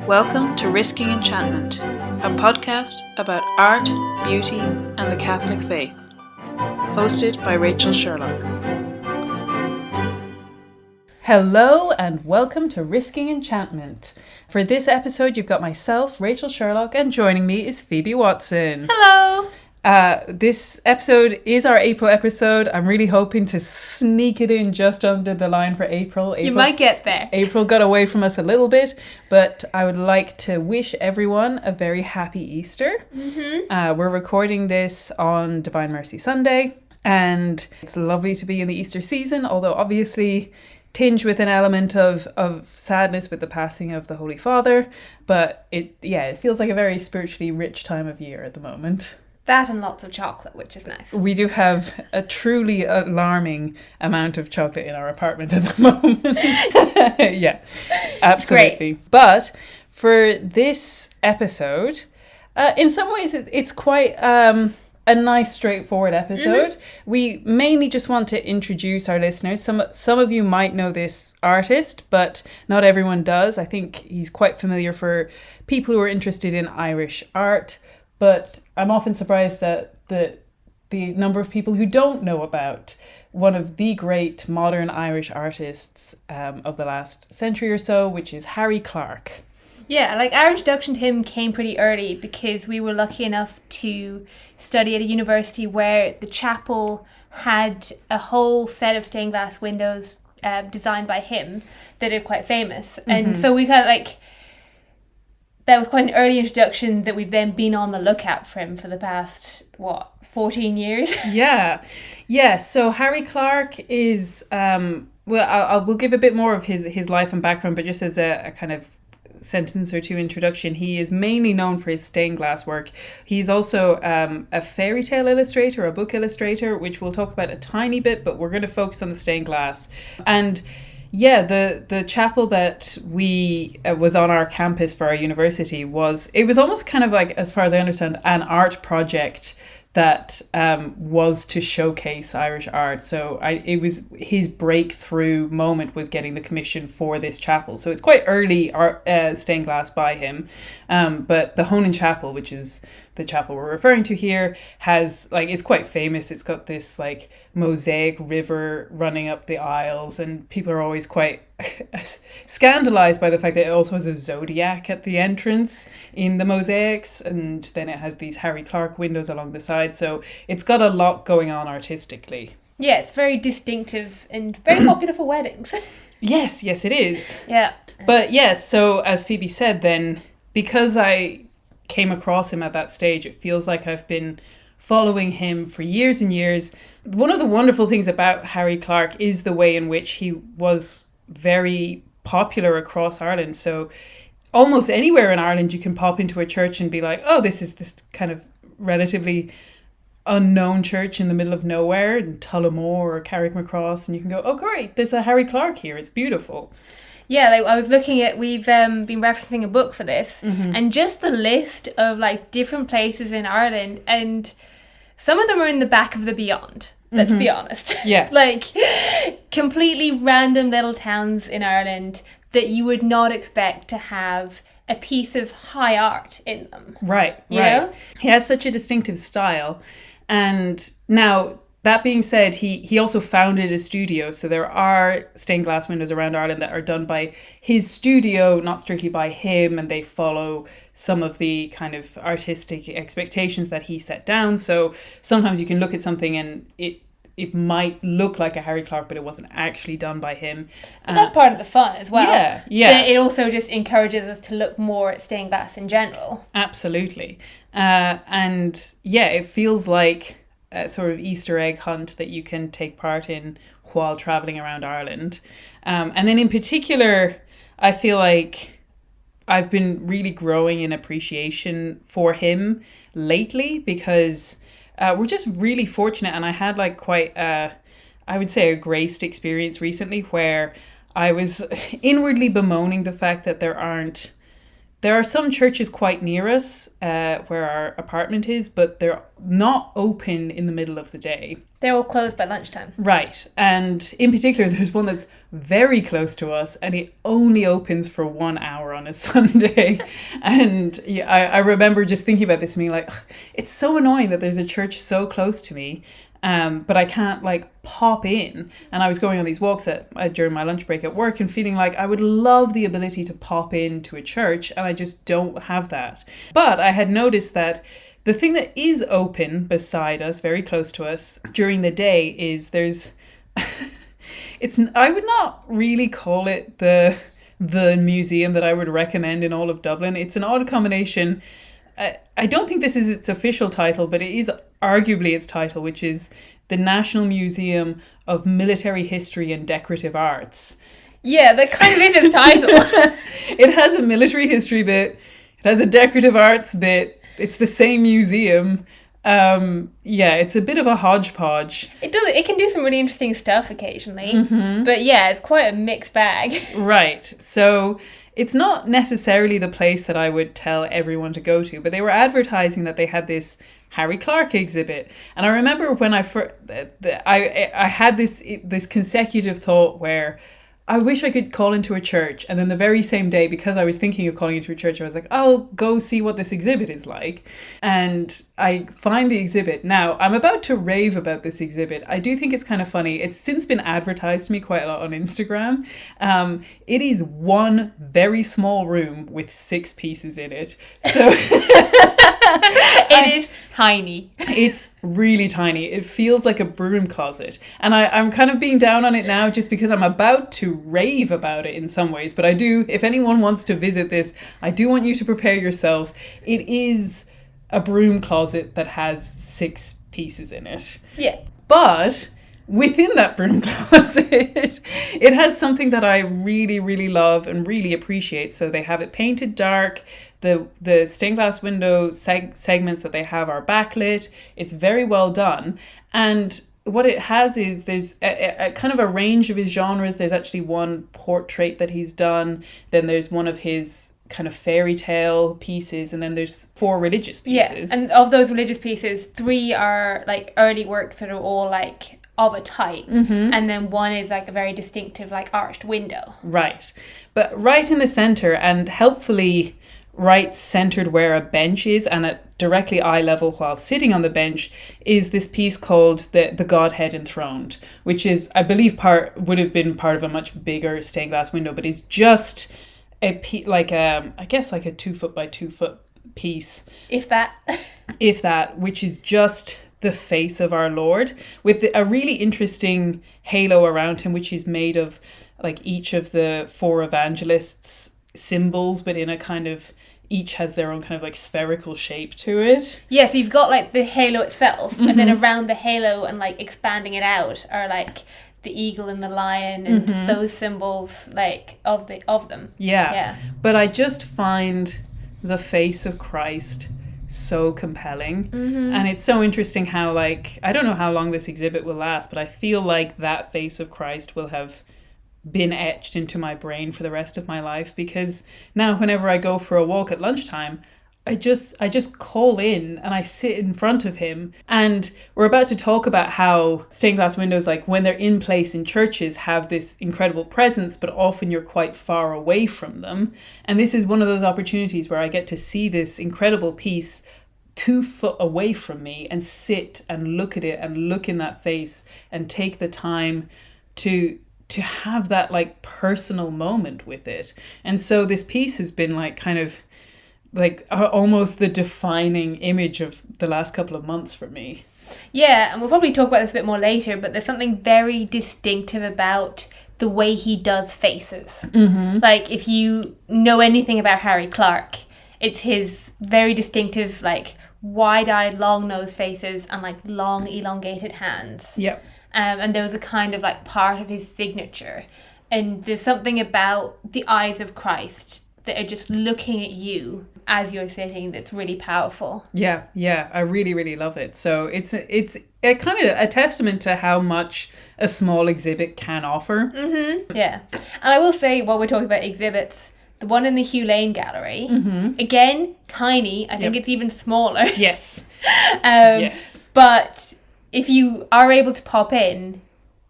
Welcome to Risking Enchantment, a podcast about art, beauty, and the Catholic faith. Hosted by Rachel Sherlock. Hello and welcome to Risking Enchantment. For this episode, you've got myself, Rachel Sherlock, and joining me is Phoebe Watson. Hello! This episode is our April episode. I'm really hoping to sneak it in just under the line for April. You might get there. April got away from us a little bit, but I would like to wish everyone a very happy Easter. Mm-hmm. We're recording this on Divine Mercy Sunday, and it's lovely to be in the Easter season, although obviously tinged with an element of sadness with the passing of the Holy Father. But it feels like a very spiritually rich time of year at the moment. That and lots of chocolate, which is nice. We do have a truly alarming amount of chocolate in our apartment at the moment. Yeah, absolutely. Great. But for this episode, in some ways it's quite a nice, straightforward episode. Mm-hmm. We mainly just want to introduce our listeners. Some of you might know this artist, but not everyone does. I think he's quite familiar for people who are interested in Irish art. But I'm often surprised that the number of people who don't know about one of the great modern Irish artists of the last century or so, which is Harry Clarke. Yeah, like our introduction to him came pretty early because we were lucky enough to study at a university where the chapel had a whole set of stained glass windows designed by him that are quite famous. Mm-hmm. And so we kind of that was quite an early introduction that we've then been on the lookout for him for the past, 14 years? Yeah. So Harry Clarke is, we'll give a bit more of his life and background, but just as a kind of sentence or two introduction, he is mainly known for his stained glass work. He's also a fairy tale illustrator, a book illustrator, which we'll talk about a tiny bit, but we're going to focus on the stained glass. And yeah, the chapel that we was on our campus for our university was almost kind of like, as far as I understand, an art project that was to showcase Irish art. So it was his breakthrough moment was getting the commission for this chapel. So it's quite early art, stained glass by him. But the Honan Chapel, which is the chapel we're referring to here, has it's quite famous. It's got this mosaic river running up the aisles, and people are always quite scandalized by the fact that it also has a zodiac at the entrance in the mosaics, and then it has these Harry Clarke windows along the side. So it's got a lot going on artistically. Yeah, it's very distinctive and very popular for weddings. Yes, it is. Yeah. But yes, so as Phoebe said, then because I came across him at that stage, it feels like I've been following him for years and years. One of the wonderful things about Harry Clarke is the way in which he was very popular across Ireland. So almost anywhere in Ireland you can pop into a church and be like, oh, this is this kind of relatively unknown church in the middle of nowhere in Tullamore or Carrickmacross, and you can go, oh great, there's a Harry Clarke here, it's beautiful. Yeah, I was looking at, we've been referencing a book for this, and just the list of different places in Ireland, and some of them are in the back of the beyond, let's be honest. Yeah. Completely random little towns in Ireland that you would not expect to have a piece of high art in them. Right. You know? He has such a distinctive style. And now, that being said, he also founded a studio. So there are stained glass windows around Ireland that are done by his studio, not strictly by him, and they follow some of the kind of artistic expectations that he set down. So sometimes you can look at something and it might look like a Harry Clarke, but it wasn't actually done by him. But that's part of the fun as well. Yeah. It also just encourages us to look more at stained glass in general. Absolutely. And yeah, it feels like a sort of Easter egg hunt that you can take part in while traveling around Ireland. And then in particular, I feel like I've been really growing in appreciation for him lately because we're just really fortunate. And I had quite I would say a graced experience recently where I was inwardly bemoaning the fact that there are some churches quite near us where our apartment is, but they're not open in the middle of the day. They're all closed by lunchtime. Right. And in particular, there's one that's very close to us and it only opens for 1 hour on a Sunday. And yeah, I remember just thinking about this and being like, it's so annoying that there's a church so close to me, but I can't like pop in. And I was going on these walks during my lunch break at work and feeling like I would love the ability to pop into a church, and I just don't have that. But I had noticed that the thing that is open beside us, very close to us, during the day is there's... I would not really call it the museum that I would recommend in all of Dublin. It's an odd combination. I don't think this is its official title, but it is arguably its title, which is the National Museum of Military History and Decorative Arts. Yeah, that kind of is its title. It has a military history bit. It has a decorative arts bit. It's the same museum. It's a bit of a hodgepodge. It can do some really interesting stuff occasionally, but yeah, it's quite a mixed bag. Right. So it's not necessarily the place that I would tell everyone to go to, but they were advertising that they had this Harry Clarke exhibit. And I remember when I had this consecutive thought where I wish I could call into a church. And then the very same day, because I was thinking of calling into a church, I was like, I'll go see what this exhibit is like. And I find the exhibit. Now, I'm about to rave about this exhibit. I do think it's kind of funny. It's since been advertised to me quite a lot on Instagram. It is one very small room with 6 pieces in it. So... It is tiny. It's really tiny. It feels like a broom closet. And I'm kind of being down on it now just because I'm about to rave about it in some ways. But I do, if anyone wants to visit this, I do want you to prepare yourself. It is a broom closet that has 6 pieces in it. Yeah. But within that broom closet, it has something that I really, really love and really appreciate. So they have it painted dark. The stained glass window segments that they have are backlit. It's very well done. And what it has is there's a kind of a range of his genres. There's actually one portrait that he's done. Then there's one of his kind of fairy tale pieces, and then there's 4 religious pieces. Yeah, and of those religious pieces, 3 are like early works that are all like of a type, and then 1 is like a very distinctive like arched window. Right. But right in the center, and helpfully right centered where a bench is and at directly eye level while sitting on the bench, is this piece called the Godhead Enthroned, which is, I believe, would have been part of a much bigger stained glass window, but is just I guess like a 2 foot by 2 foot piece, if that, which is just the face of our Lord with a really interesting halo around him, which is made of like each of the 4 evangelists' symbols, but in a kind of, each has their own kind of like spherical shape to it. Yeah, so you've got like the halo itself, and then around the halo and like expanding it out are like the eagle and the lion and those symbols like of them. Yeah. But I just find the face of Christ so compelling, and it's so interesting how, like, I don't know how long this exhibit will last, but I feel like that face of Christ will have been etched into my brain for the rest of my life, because now whenever I go for a walk at lunchtime, I just call in and I sit in front of him. And we're about to talk about how stained glass windows, like when they're in place in churches, have this incredible presence, but often you're quite far away from them. And this is one of those opportunities where I get to see this incredible piece 2 foot away from me and sit and look at it and look in that face and take the time to have that like personal moment with it. And so this piece has been like kind of like almost the defining image of the last couple of months for me. Yeah, and we'll probably talk about this a bit more later, but there's something very distinctive about the way he does faces. Like, if you know anything about Harry Clarke, it's his very distinctive, like, wide-eyed, long-nosed faces and, like, long, elongated hands. Yeah. And those are kind of, like, part of his signature. And there's something about the eyes of Christ that are just looking at you as you're sitting that's really powerful. Yeah, I really, really love it. So it's a kind of a testament to how much a small exhibit can offer. Yeah. And I will say, while we're talking about exhibits, the one in the Hugh Lane Gallery, again, tiny. I think it's even smaller. Yes. Yes. But if you are able to pop in,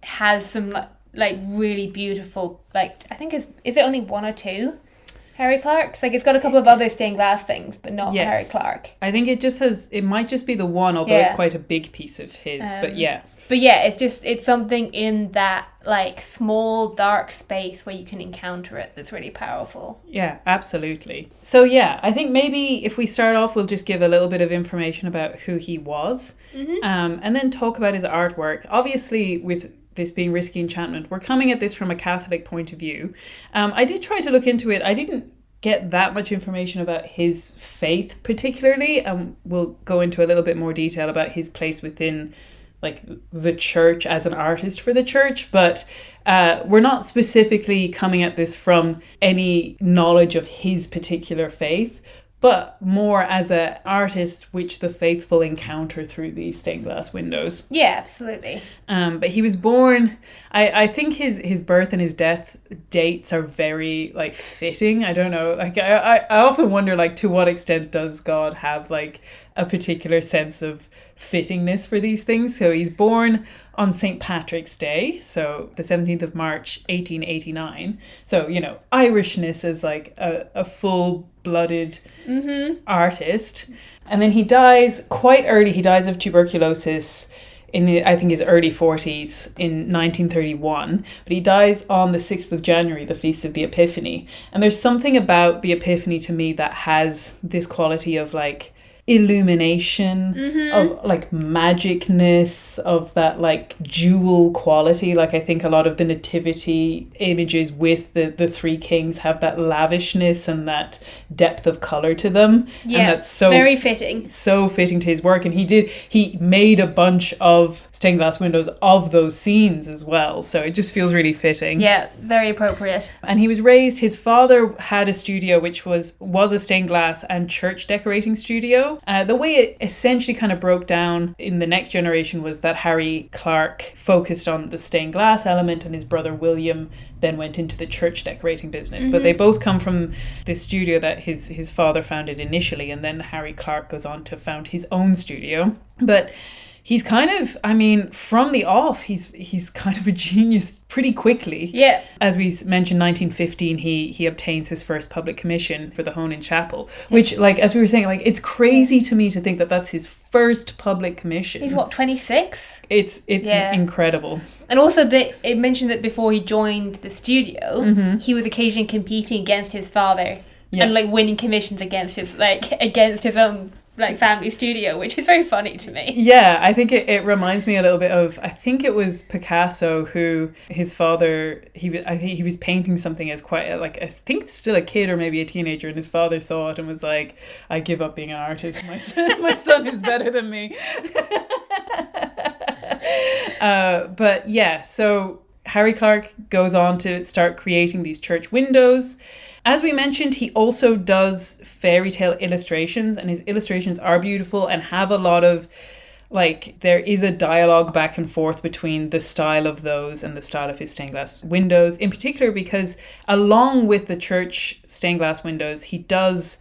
has some like really beautiful, like, I think is it only 1 or 2? Harry Clarke's? Like, it's got a couple of other stained glass things, but not Yes. Harry Clarke. I think it might just be the one, although it's quite a big piece of his, but yeah. But yeah, it's something in that, like, small, dark space where you can encounter it that's really powerful. Yeah, absolutely. So yeah, I think maybe if we start off, we'll just give a little bit of information about who he was, and then talk about his artwork. Obviously, with this being Risky Enchantment, we're coming at this from a Catholic point of view. I did try to look into it. I didn't get that much information about his faith particularly. We'll go into a little bit more detail about his place within like the church as an artist for the church, but we're not specifically coming at this from any knowledge of his particular faith, but more as an artist which the faithful encounter through these stained glass windows. Yeah, absolutely. But he was born, I think his birth and his death dates are very like fitting. I don't know, like I often wonder, like, to what extent does God have like a particular sense of fittingness for these things. So he's born on St. Patrick's Day, so the 17th of March 1889. So, you know, Irishness is like a full-blooded artist. And then he dies quite early. He dies of tuberculosis in I think his early 40s in 1931, but he dies on the 6th of January, the Feast of the Epiphany. And there's something about the Epiphany to me that has this quality of like illumination, of like magicness, of that like jewel quality. Like I think a lot of the nativity images with the three kings have that lavishness and that depth of color to them. Yeah, and that's so very fitting. So fitting to his work. And he made a bunch of stained glass windows of those scenes as well. So it just feels really fitting. Yeah, very appropriate. And he was raised, his father had a studio which was a stained glass and church decorating studio. The way it essentially kind of broke down in the next generation was that Harry Clarke focused on the stained glass element, and his brother William then went into the church decorating business. But they both come from this studio that his father founded initially, and then Harry Clarke goes on to found his own studio. But he's kind of, I mean, from the off, he's kind of a genius pretty quickly. Yeah. As we mentioned, 1915, he obtains his first public commission for the Honan Chapel, which, like, as we were saying, like, it's crazy to me to think that that's his first public commission. He's what, 26? It's incredible. And also, it mentioned that before he joined the studio, he was occasionally competing against his father and like winning commissions against his own like family studio, which is very funny to me. Yeah, I think it reminds me a little bit of, I think it was Picasso, who his father, I think he was painting something as quite like, I think still a kid or maybe a teenager, and his father saw it and was like, I give up being an artist, my son is better than me. But yeah, so Harry Clarke goes on to start creating these church windows. As we mentioned, he also does fairy tale illustrations, and his illustrations are beautiful and have a lot of, like, there is a dialogue back and forth between the style of those and the style of his stained glass windows, in particular because along with the church stained glass windows, he does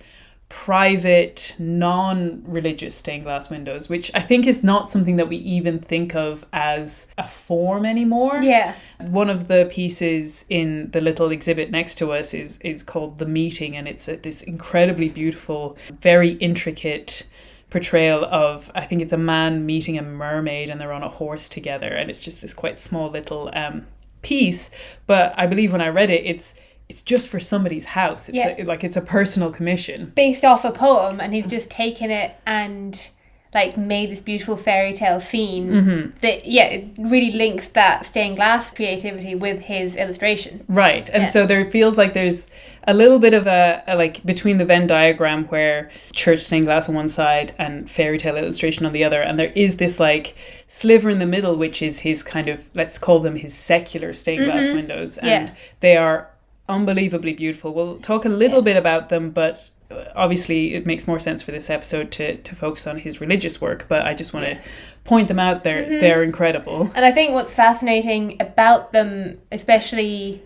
private, non-religious stained glass windows, which I think is not something that we even think of as a form anymore. Yeah. One of the pieces in the little exhibit next to us is called The Meeting, and it's this incredibly beautiful, very intricate portrayal of, I think it's a man meeting a mermaid, and they're on a horse together, and it's just this quite small little piece. But I believe when I read it, it's just for somebody's house. It's it's a personal commission. Based off a poem, and he's just taken it and like made this beautiful fairy tale scene that, it really links that stained glass creativity with his illustration. Right. And so there feels like there's a little bit of a like between the Venn diagram where church stained glass on one side and fairy tale illustration on the other. And there is this like sliver in the middle, which is his kind of, let's call them his secular stained glass windows. And they are unbelievably beautiful. We'll talk a little bit about them, but obviously it makes more sense for this episode to focus on his religious work, but I just want to point them out. They're incredible. And I think what's fascinating about them, especially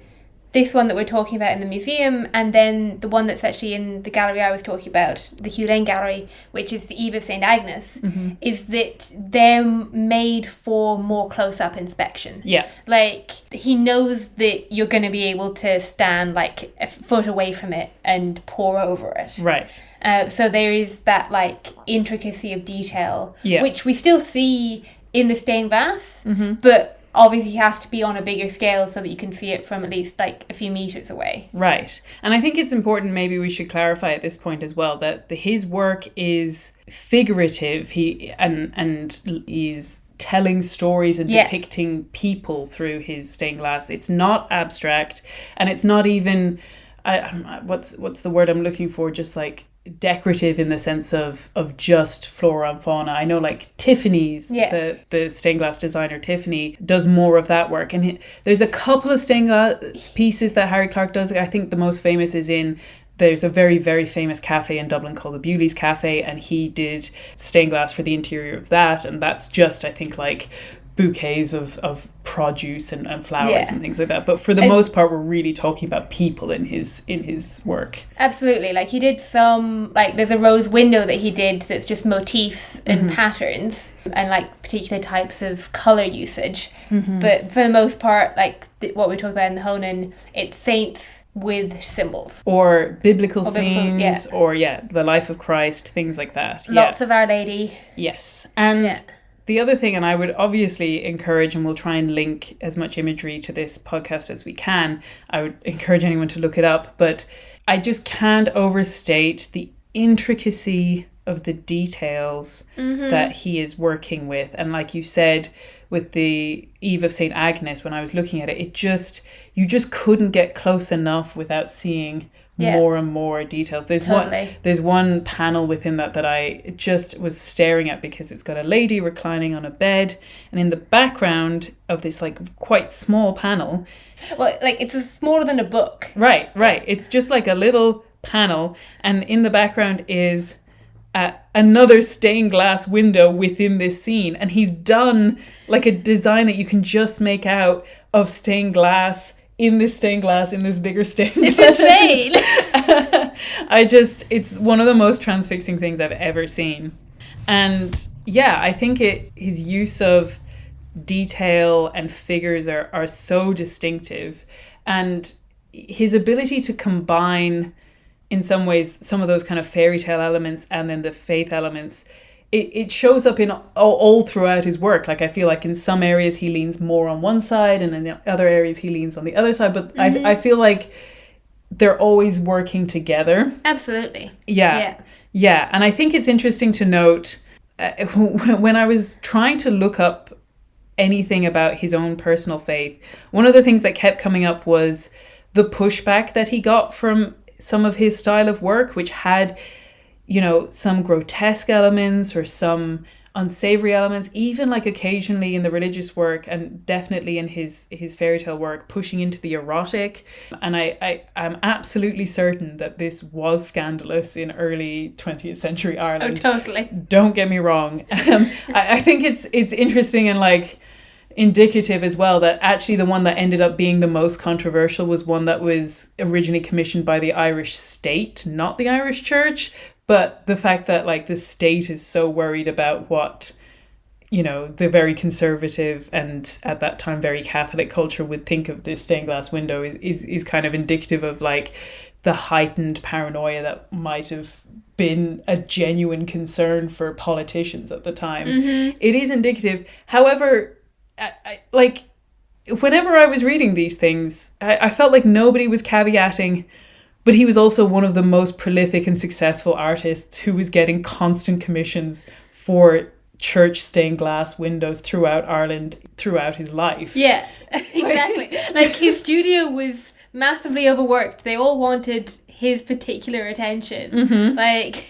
this one that we're talking about in the museum, and then the one that's actually in the gallery I was talking about, the Hugh Lane Gallery, which is the Eve of St. Agnes, is that they're made for more close-up inspection. Yeah. Like, he knows that you're going to be able to stand like a foot away from it and pore over it. Right. So there is that like intricacy of detail, Yeah. which we still see in the stained glass, but obviously has to be on a bigger scale so that you can see it from at least like a few meters away. Right. And I think it's important, maybe we should clarify at this point as well, that his work is figurative. And he's telling stories and depicting people through his stained glass. It's not abstract, and it's not even what's the word I'm looking for, just like decorative in the sense of just flora and fauna. I know like Tiffany's, the stained glass designer Tiffany, does more of that work, and there's a couple of stained glass pieces that Harry Clarke does. I think the most famous is there's a very, very famous cafe in Dublin called the Bewley's Cafe, and he did stained glass for the interior of that, and that's just, I think, like bouquets of produce and flowers and things like that. But for the most part, we're really talking about people in his work. Absolutely. Like, he did some, like, there's a rose window that he did that's just motifs and patterns and like particular types of colour usage. But for the most part, like what we talk about in the Honan, it's saints with symbols. Or biblical scenes, or the life of Christ, things like that. Lots of Our Lady. Yes. And the other thing, and I would obviously encourage, and we'll try and link as much imagery to this podcast as we can, I would encourage anyone to look it up, but I just can't overstate the intricacy of the details that he is working with. And like you said, with the Eve of St. Agnes, when I was looking at it, you just couldn't get close enough without seeing more and more details. There's one panel within that I just was staring at, because it's got a lady reclining on a bed, and in the background of this like quite small panel, well, like it's smaller than a book. Right. It's just like a little panel, and in the background is another stained glass window within this scene, and he's done like a design that you can just make out of stained glass in this stained glass, in this bigger stained glass. It's insane. It's one of the most transfixing things I've ever seen. And I think his use of detail and figures are so distinctive, and his ability to combine in some ways some of those kind of fairy tale elements and then the faith elements, it shows up in all throughout his work. Like, I feel like in some areas he leans more on one side, and in other areas he leans on the other side, but I feel like they're always working together. Absolutely. Yeah. And I think it's interesting to note, when I was trying to look up anything about his own personal faith, one of the things that kept coming up was the pushback that he got from some of his style of work, which had, some grotesque elements or some unsavory elements, even like occasionally in the religious work, and definitely in his fairy tale work, pushing into the erotic. And I'm absolutely certain that this was scandalous in early 20th century Ireland. Oh, totally. Don't get me wrong. I think it's interesting and like indicative as well that actually the one that ended up being the most controversial was one that was originally commissioned by the Irish state, not the Irish church. But the fact that like the state is so worried about what, the very conservative and at that time very Catholic culture would think of this stained glass window is kind of indicative of like the heightened paranoia that might have been a genuine concern for politicians at the time. It is indicative. However, I like whenever I was reading these things, I felt like nobody was caveating, but he was also one of the most prolific and successful artists who was getting constant commissions for church stained glass windows throughout Ireland throughout his life. Yeah, exactly. Like, his studio was massively overworked. They all wanted his particular attention. Like,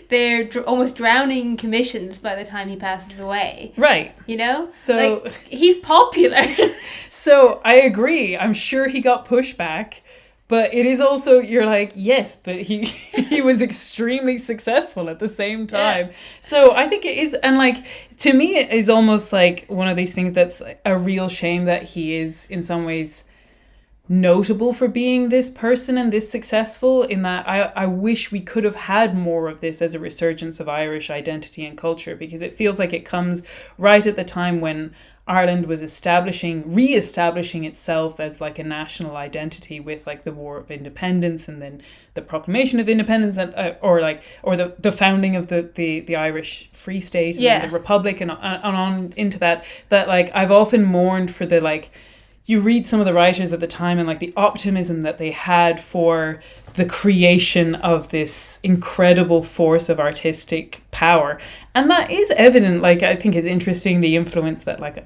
they're almost drowning commissions by the time he passes away. Right. So like, he's popular. So I agree. I'm sure he got pushback. But it is also, you're like, yes, but he was extremely successful at the same time. So I think it is, and like, to me, it is almost like one of these things that's a real shame that he is in some ways notable for being this person and this successful, in that I wish we could have had more of this as a resurgence of Irish identity and culture, because it feels like it comes right at the time when Ireland was re-establishing itself as like a national identity with like the War of Independence and then the Proclamation of Independence, and or the founding of the Irish Free State and then the Republic and on into that like I've often mourned for the like. You read some of the writers at the time and like the optimism that they had for the creation of this incredible force of artistic power. And that is evident. Like, I think it's interesting the influence that like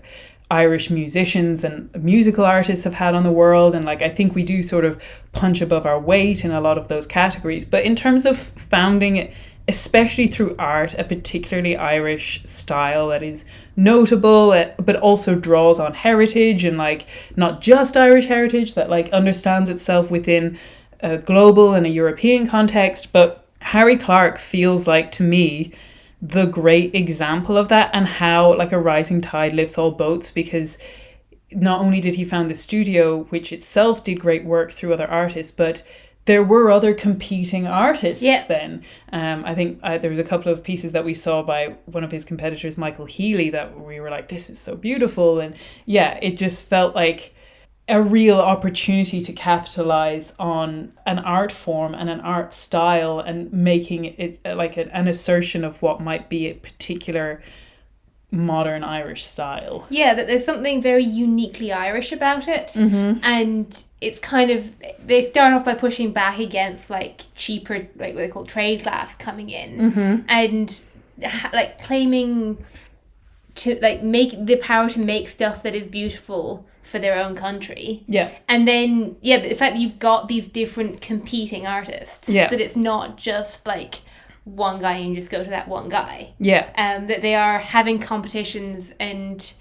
Irish musicians and musical artists have had on the world. And like, I think we do sort of punch above our weight in a lot of those categories. But in terms of founding it, especially through art, a particularly Irish style that is notable, but also draws on heritage, and like not just Irish heritage, that like understands itself within a global and a European context. But Harry Clarke feels like, to me, the great example of that, and how like a rising tide lifts all boats, because not only did he found the studio, which itself did great work through other artists, but there were other competing artists then. I think there was a couple of pieces that we saw by one of his competitors, Michael Healy, that we were like, this is so beautiful. And yeah, it just felt like a real opportunity to capitalize on an art form and an art style, and making it like an assertion of what might be a particular modern Irish style. Yeah, that there's something very uniquely Irish about it. And it's kind of, they start off by pushing back against like cheaper, like what they call trade glass coming in, and like claiming to like make the power to make stuff that is beautiful for their own country. And then the fact that you've got these different competing artists, that it's not just like one guy and you just go to that one guy. That they are having competitions and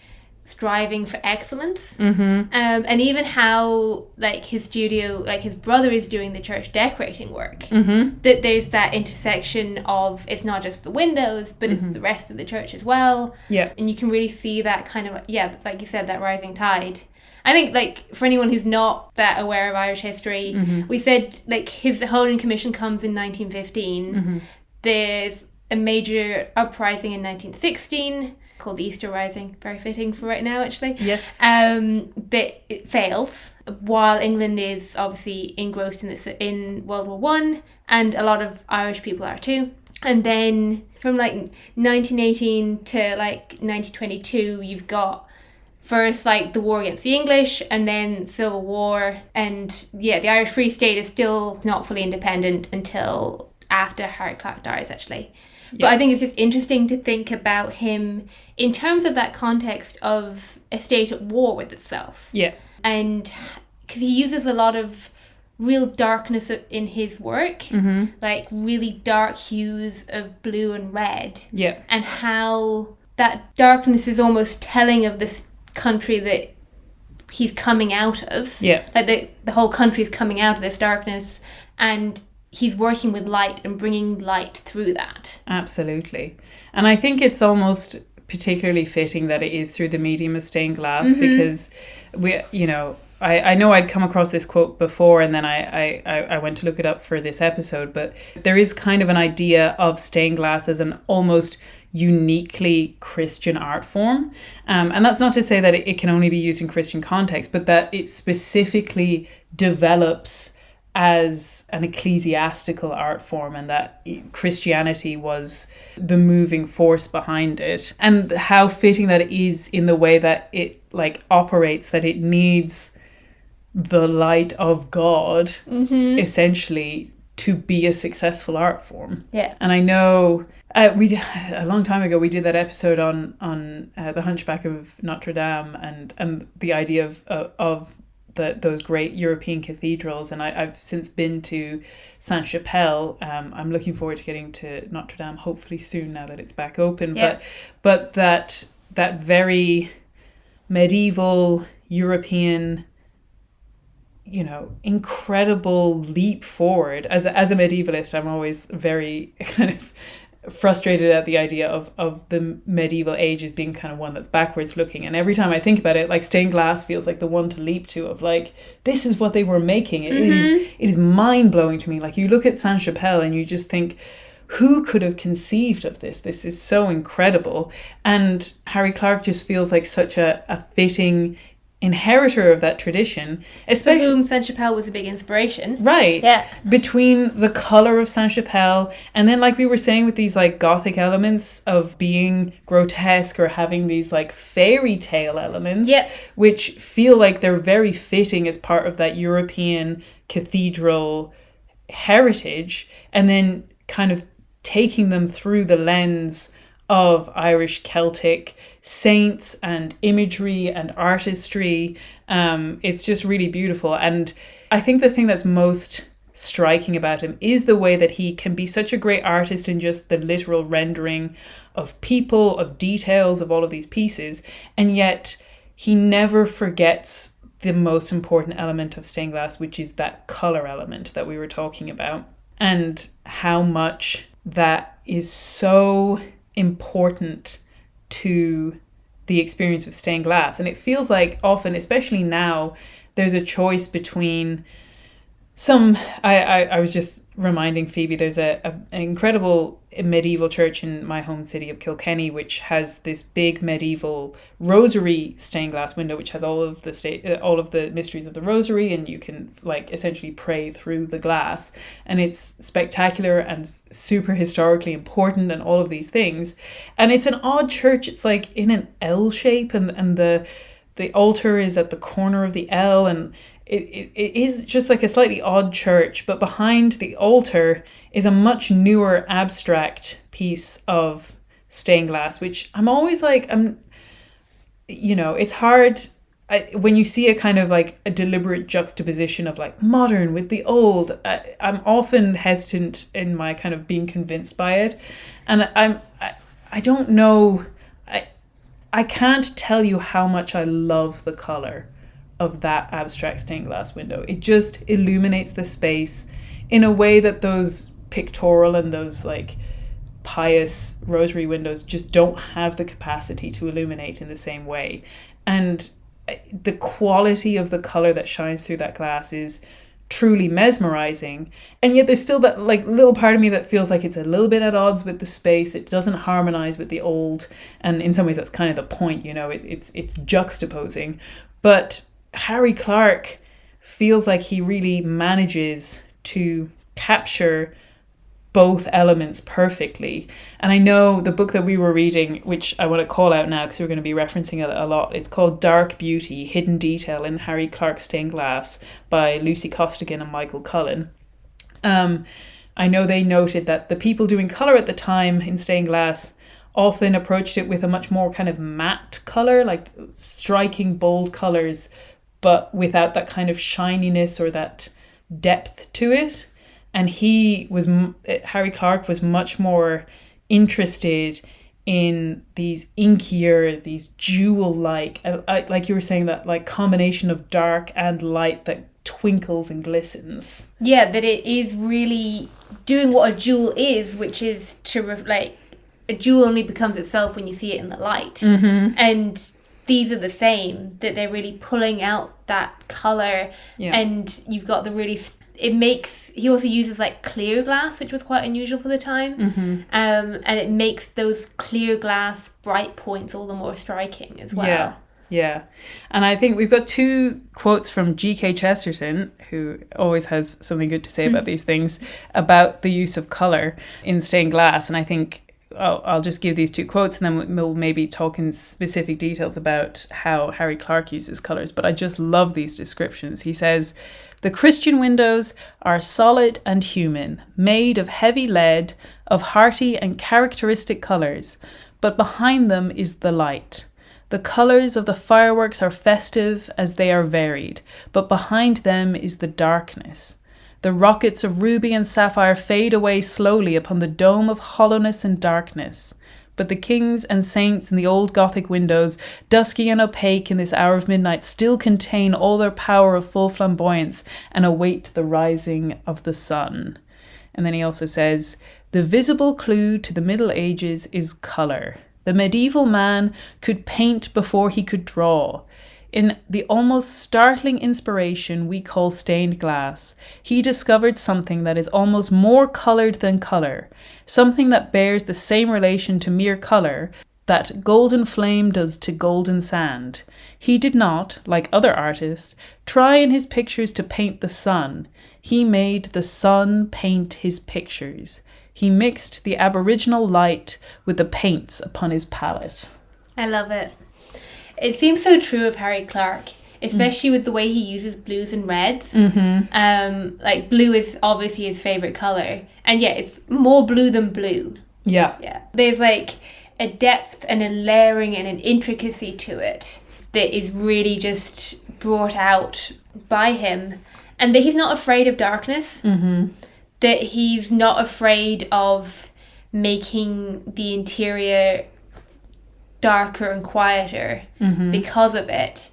striving for excellence. And even how like his studio, like his brother is doing the church decorating work, that there's that intersection of, it's not just the windows, but it's the rest of the church as well. And you can really see that kind of, like you said, that rising tide. I think, like, for anyone who's not that aware of Irish history, we said, like, his Holding Commission comes in 1915. There's a major uprising in 1916 called the Easter Rising, very fitting for right now, actually. That it fails, while England is obviously engrossed in World War One, and a lot of Irish people are too. And then from, like, 1918 to, like, 1922, you've got first, like, the war against the English, and then Civil War, and the Irish Free State is still not fully independent until after Harry Clarke dies, actually. But I think it's just interesting to think about him in terms of that context of a state at war with itself. And because he uses a lot of real darkness in his work, like really dark hues of blue and red, and how that darkness is almost telling of this country that he's coming out of. Like the whole country is coming out of this darkness, and he's working with light and bringing light through that. Absolutely. And I think it's almost particularly fitting that it is through the medium of stained glass, because I know I'd come across this quote before, and then I went to look it up for this episode, but there is kind of an idea of stained glass as an almost uniquely Christian art form. And that's not to say that it can only be used in Christian context, but that it specifically develops as an ecclesiastical art form, and that Christianity was the moving force behind it. And how fitting that it is in the way that it like operates, that it needs the light of God essentially to be a successful art form. And I know we a long time ago we did that episode on the Hunchback of Notre Dame and the idea of those great European cathedrals, and I've since been to Sainte-Chapelle. I'm looking forward to getting to Notre Dame hopefully soon now that it's back open. But that very medieval European, incredible leap forward. As a medievalist, I'm always very kind of frustrated at the idea of the medieval age as being kind of one that's backwards looking. And every time I think about it, like stained glass feels like the one to leap to of like, this is what they were making. It is mind blowing to me. Like you look at Sainte-Chapelle and you just think, who could have conceived of this? This is so incredible. And Harry Clarke just feels like such a fitting inheritor of that tradition, especially for whom Sainte-Chapelle was a big inspiration. Right. Yeah. Between the colour of Sainte-Chapelle and then, like we were saying, with these like gothic elements of being grotesque or having these like fairy tale elements, which feel like they're very fitting as part of that European cathedral heritage, and then kind of taking them through the lens of Irish Celtic saints and imagery and artistry. It's just really beautiful. And I think the thing that's most striking about him is the way that he can be such a great artist in just the literal rendering of people, of details, of all of these pieces. And yet he never forgets the most important element of stained glass, which is that colour element that we were talking about, and how much that is so important to the experience of stained glass. And it feels like often, especially now, there's a choice between some... I was just reminding Phoebe, there's an incredible medieval church in my home city of Kilkenny, which has this big medieval rosary stained glass window, which has all of the mysteries of the rosary, and you can like essentially pray through the glass, and it's spectacular and super historically important and all of these things. And it's an odd church. It's like in an L shape, and the altar is at the corner of the L, and it is just like a slightly odd church, but behind the altar is a much newer abstract piece of stained glass, which I'm always like, it's hard when you see a kind of like a deliberate juxtaposition of like modern with the old. I'm often hesitant in my kind of being convinced by it. And I don't know, I can't tell you how much I love the color of that abstract stained glass window. It just illuminates the space in a way that those pictorial and those like pious rosary windows just don't have the capacity to illuminate in the same way. And the quality of the color that shines through that glass is truly mesmerizing. And yet there's still that like little part of me that feels like it's a little bit at odds with the space. It doesn't harmonize with the old. And in some ways that's kind of the point, it's juxtaposing. But Harry Clarke feels like he really manages to capture both elements perfectly. And I know the book that we were reading, which I want to call out now because we're going to be referencing it a lot, it's called Dark Beauty, Hidden Detail in Harry Clarke's Stained Glass by Lucy Costigan and Michael Cullen. I know they noted that the people doing colour at the time in stained glass often approached it with a much more kind of matte colour, like striking bold colours, but without that kind of shininess or that depth to it. And Harry Clarke was much more interested in these inkier, these jewel-like, like you were saying, that like combination of dark and light that twinkles and glistens. Yeah, that it is really doing what a jewel is, which is a jewel only becomes itself when you see it in the light. Mm-hmm. And these are the same, that they're really pulling out that colour. Yeah. And you've got the really... he also uses like clear glass, which was quite unusual for the time. Mm-hmm. And it makes those clear glass bright points all the more striking as well. Yeah. And I think we've got two quotes from G.K. Chesterton, who always has something good to say about these things, about the use of colour in stained glass. And I think I'll just give these two quotes and then we'll maybe talk in specific details about how Harry Clarke uses colours. But I just love these descriptions. He says, "The Christian windows are solid and human, made of heavy lead, of hearty and characteristic colours, but behind them is the light. The colours of the fireworks are festive as they are varied, but behind them is the darkness. The rockets of ruby and sapphire fade away slowly upon the dome of hollowness and darkness, but the kings and saints in the old Gothic windows, dusky and opaque in this hour of midnight, still contain all their power of full flamboyance and await the rising of the sun. And then he also says, the visible clue to the Middle Ages is colour. The medieval man could paint before he could draw. In the almost startling inspiration we call stained glass, he discovered something that is almost more coloured than colour, something that bears the same relation to mere colour that golden flame does to golden sand. He did not, like other artists, try in his pictures to paint the sun. He made the sun paint his pictures. He mixed the aboriginal light with the paints upon his palette. I love it. It seems so true of Harry Clarke, especially with the way he uses blues and reds. Like blue is obviously his favourite colour. And yeah, it's more blue than blue. Yeah. There's like a depth and a layering and an intricacy to it that is really just brought out by him. And that he's not afraid of darkness. That he's not afraid of making the interior darker and quieter because of it,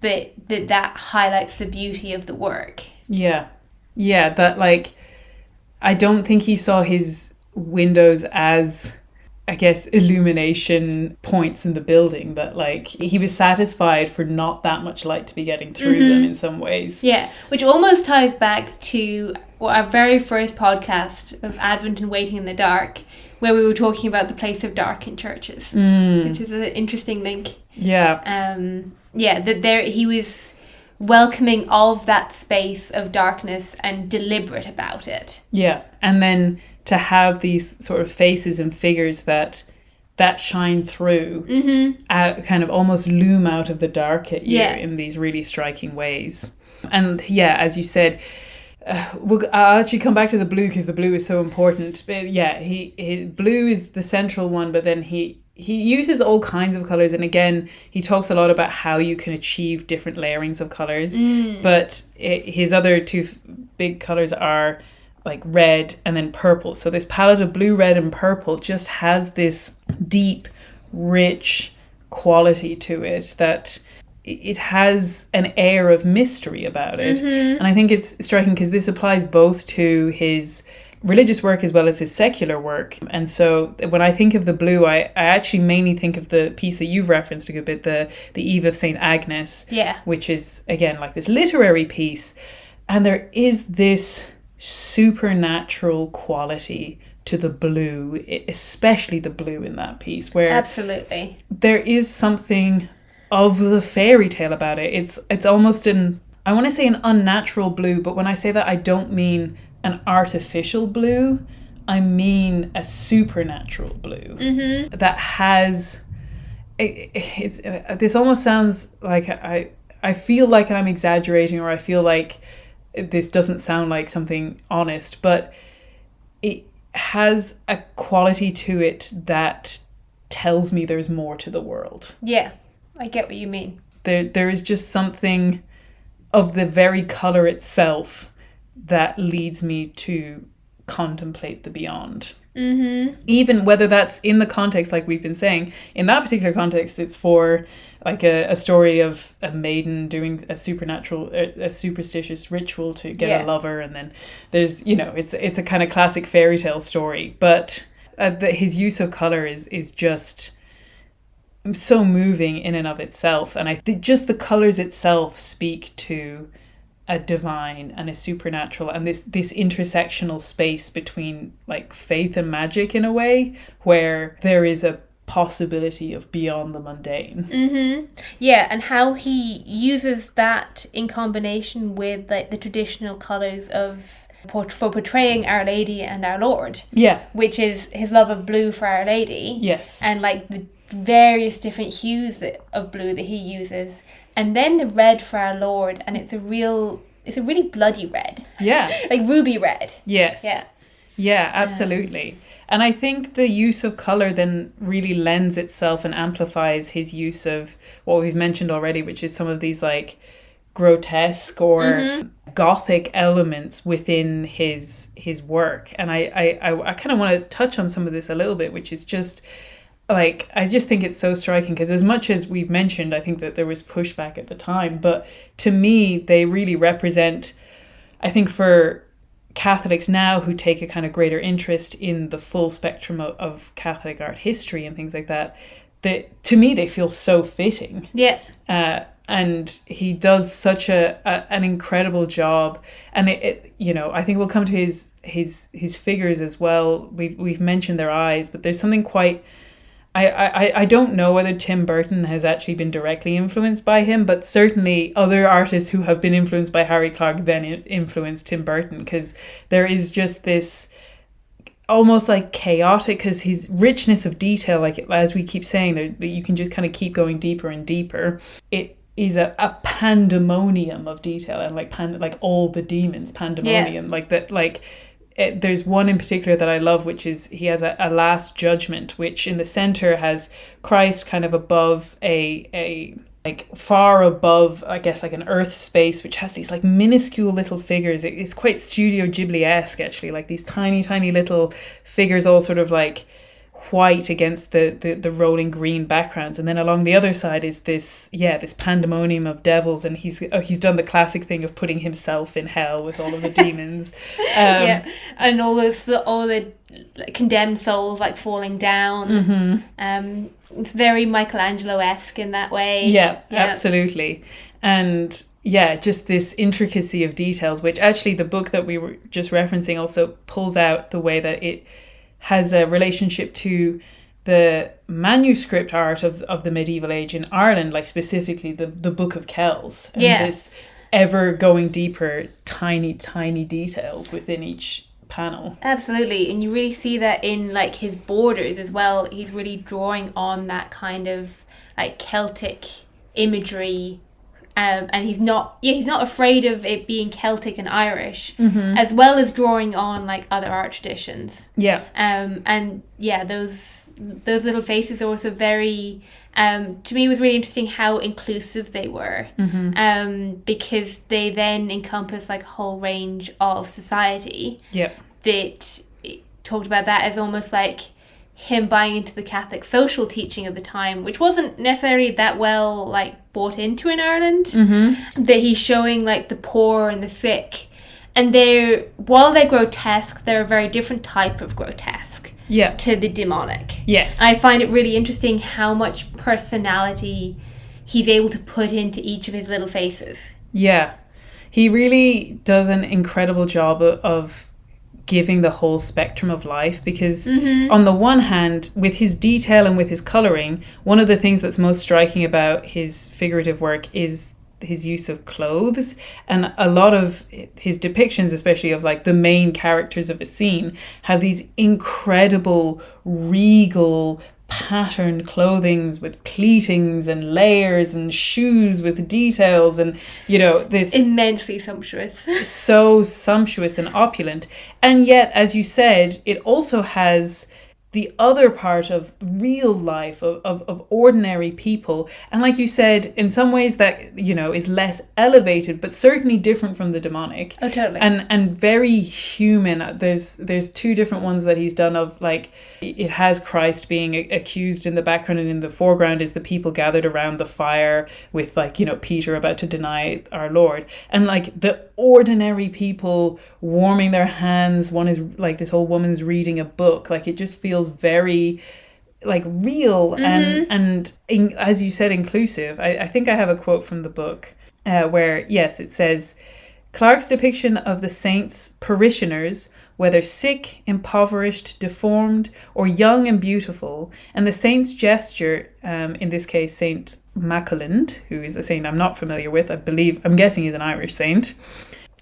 but that highlights the beauty of the work. Yeah, that like, I don't think he saw his windows as, I guess, illumination points in the building, but like he was satisfied for not that much light to be getting through them in some ways. Yeah, which almost ties back to our very first podcast of Advent and Waiting in the Dark, where we were talking about the place of dark in churches, which is an interesting link. That there he was welcoming of that space of darkness and deliberate about it. Yeah, and then to have these sort of faces and figures that shine through, kind of almost loom out of the dark at you in these really striking ways. And yeah, as you said, I'll actually come back to the blue because the blue is so important. But yeah, he blue is the central one, but then he uses all kinds of colours, and again he talks a lot about how you can achieve different layerings of colours. But his other two big colours are like red and then purple. So this palette of blue, red and purple just has this deep, rich quality to it that it has an air of mystery about it. And I think it's striking because this applies both to his religious work as well as his secular work. And so when I think of the blue, I actually mainly think of the piece that you've referenced a good bit, the Eve of St. Agnes, which is again like this literary piece. And there is this supernatural quality to the blue, especially the blue in that piece, where absolutely there is something of the fairy tale about it. It's almost I want to say an unnatural blue, but when I say that, I don't mean an artificial blue. I mean a supernatural blue that has. This almost sounds like I feel like I'm exaggerating, or I feel like this doesn't sound like something honest, but it has a quality to it that tells me there's more to the world. Yeah. I get what you mean. There is just something of the very colour itself that leads me to contemplate the beyond. Even whether that's in the context, like we've been saying, in that particular context, it's for like a story of a maiden doing a superstitious ritual to get a lover, and then there's, it's a kind of classic fairy tale story, but his use of colour is just so moving in and of itself. And I think just the colours itself speak to a divine and a supernatural, and this intersectional space between like faith and magic in a way, where there is a possibility of beyond the mundane. Yeah, and how he uses that in combination with like the traditional colours for portraying Our Lady and Our Lord. Yeah. Which is his love of blue for Our Lady. Yes. And like the various different hues of blue that he uses, and then the red for Our Lord, and it's a really bloody red. Yeah. Like ruby red. Yes. Yeah, absolutely. And I think the use of colour then really lends itself and amplifies his use of what we've mentioned already, which is some of these like grotesque or gothic elements within his work. And I kind of want to touch on some of this a little bit, which is just like, I just think it's so striking because as much as we've mentioned, I think that there was pushback at the time, but to me, they really represent, I think for Catholics now who take a kind of greater interest in the full spectrum of Catholic art history and things like that, to me, they feel so fitting. Yeah. And he does such an incredible job, and it you know, I think we'll come to his figures as well. We've mentioned their eyes, but there's something quite. I don't know whether Tim Burton has actually been directly influenced by him, but certainly other artists who have been influenced by Harry Clarke then influenced Tim Burton, because there is just this almost like chaotic, because his richness of detail, like as we keep saying, that you can just kind of keep going deeper and deeper. It is a pandemonium of detail, and like all the demons pandemonium, like that, like there's one in particular that I love, which is he has a last judgment, which in the center has Christ kind of above a like far above, I guess, like an earth space, which has these like minuscule little figures. It's quite Studio Ghibli-esque, actually, like these tiny little figures, all sort of like white against the rolling green backgrounds, and then along the other side is this pandemonium of devils, and he's done the classic thing of putting himself in hell with all of the demons, and all the condemned souls like falling down. It's very Michelangelo-esque in that way. Absolutely. And just this intricacy of details, which actually the book that we were just referencing also pulls out the way that it has a relationship to the manuscript art of the medieval age in Ireland, like specifically the Book of Kells, and this ever going deeper, tiny details within each panel. Absolutely. And you really see that in like his borders as well. He's really drawing on that kind of like Celtic imagery. And he's not afraid of it being Celtic and Irish, as well as drawing on like other art traditions. Those little faces are also very, to me, it was really interesting how inclusive they were, because they then encompass like a whole range of society. That talked about that as almost like him buying into the Catholic social teaching of the time, which wasn't necessarily that well like bought into in Ireland. That he's showing like the poor and the sick, and while they're grotesque, they're a very different type of grotesque to the demonic. I find it really interesting how much personality he's able to put into each of his little faces. He really does an incredible job of giving the whole spectrum of life, because on the one hand, with his detail and with his colouring, one of the things that's most striking about his figurative work is his use of clothes, and a lot of his depictions, especially of like the main characters of a scene, have these incredible regal patterned clothings with pleatings and layers and shoes with details, and this immensely sumptuous. So sumptuous and opulent. And yet, as you said, it also has the other part of real life, of ordinary people. And like you said, in some ways that, is less elevated, but certainly different from the demonic. Oh, totally. And very human. There's two different ones that he's done of, like, it has Christ being accused in the background, and in the foreground is the people gathered around the fire with, like, Peter about to deny our Lord. And, like, the ordinary people warming their hands. One is, like, this old woman's reading a book. Like, it just feels very like real and as you said, inclusive. I think I have a quote from the book where it says, Clarke's depiction of the saints' parishioners, whether sick, impoverished, deformed, or young and beautiful, and the saint's gesture, in this case Saint Macalind, who is a saint I'm not familiar with, I'm guessing he's an Irish saint.